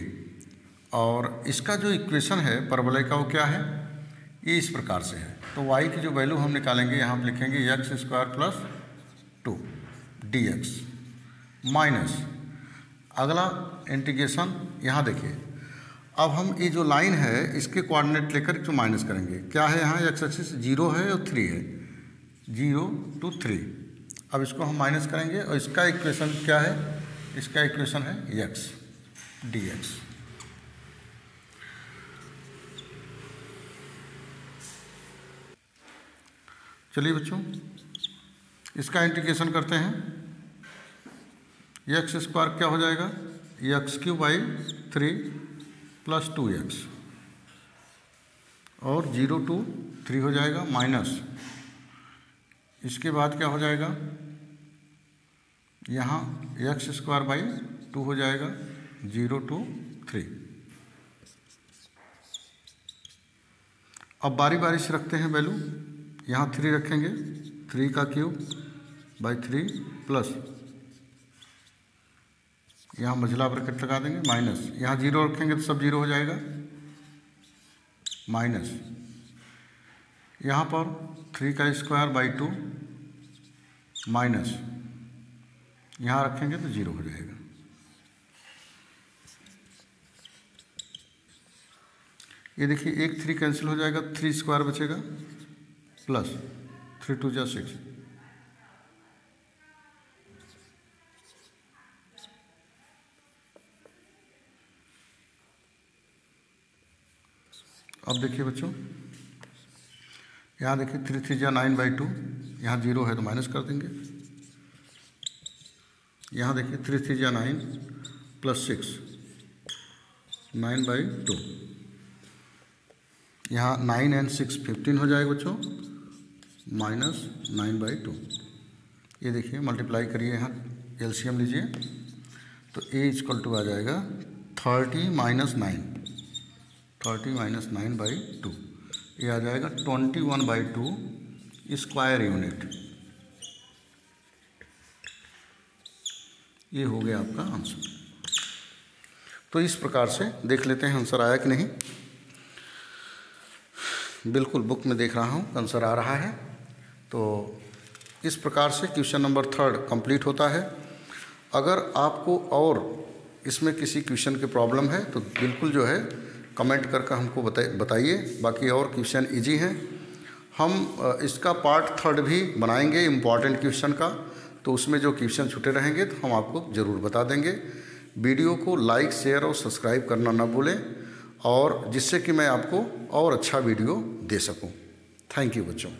और इसका जो इक्वेशन है परवलय का वो क्या है, ये इस प्रकार से है। तो y की जो वैल्यू हम निकालेंगे, यहाँ हम लिखेंगे x square plus 2 dx minus अगला इंटीग्रेशन, यहाँ देखिए अब हम ये जो लाइन है इसके कोऑर्डिनेट लेकर जो माइनस करेंगे, क्या है यहाँ एक्स एक्सिस 0 है और 3 है, 0 to 3। अब इसको हम माइनस करेंगे और इसका इक्वेशन क्या है, इसका इक्वेशन है x dx। चलिए बच्चों इसका इंटीग्रेशन करते हैं, एक्स स्क्वायर क्या हो जाएगा x³ 3 प्लस 2x, और 0 to 3 हो जाएगा माइनस, इसके बाद क्या हो जाएगा, यहाँ x² 2 हो जाएगा 0 to 3, अब बारी बारी से रखते हैं वैल्यू। यहाँ 3 रखेंगे, 3 का क्यूब बाई 3 प्लस, यहाँ मझला ब्रैकेट लगा देंगे, माइनस, यहाँ 0 रखेंगे तो सब 0 हो जाएगा, माइनस, यहाँ पर 3 का स्क्वायर बाई 2 माइनस, यहाँ रखेंगे तो 0 हो जाएगा। ये देखिए एक 3 कैंसिल हो जाएगा, 3 स्क्वायर बचेगा प्लस 3 2 जा 6। अब देखिए बच्चों, यहाँ देखिए 3 3 जा 9 बाई 2, यहाँ 0 है तो माइनस कर देंगे। यहाँ देखिए 3 3 जा 9 प्लस 6, 9 बाई 2, यहाँ 9 एंड 6 15 हो जाएगा बच्चों, माइनस 9 बाई 2। ये देखिए मल्टीप्लाई करिए, यहाँ एलसीएम लीजिए तो a इक्वल टू आ जाएगा 30 माइनस 9, 30 माइनस 9 बाई 2, ये आ जाएगा 21 बाई 2 स्क्वायर यूनिट। ये हो गया आपका आंसर। तो इस प्रकार से देख लेते हैं आंसर आया कि नहीं। बिल्कुल बुक में देख रहा हूँ आंसर आ रहा है। तो इस प्रकार से क्वेश्चन नंबर 3 कंप्लीट होता है। अगर आपको और इसमें किसी क्वेश्चन की प्रॉब्लम है तो बिल्कुल जो है कमेंट करके हमको बताइए। बाकी और क्वेश्चन इजी हैं। हम इसका पार्ट 3 भी बनाएंगे इम्पॉर्टेंट क्वेश्चन का, तो उसमें जो क्वेश्चन छूटे रहेंगे तो हम आपको ज़रूर बता देंगे। वीडियो को लाइक शेयर और सब्सक्राइब करना ना भूलें, और जिससे कि मैं आपको और अच्छा वीडियो दे सकूं। थैंक यू बच्चों।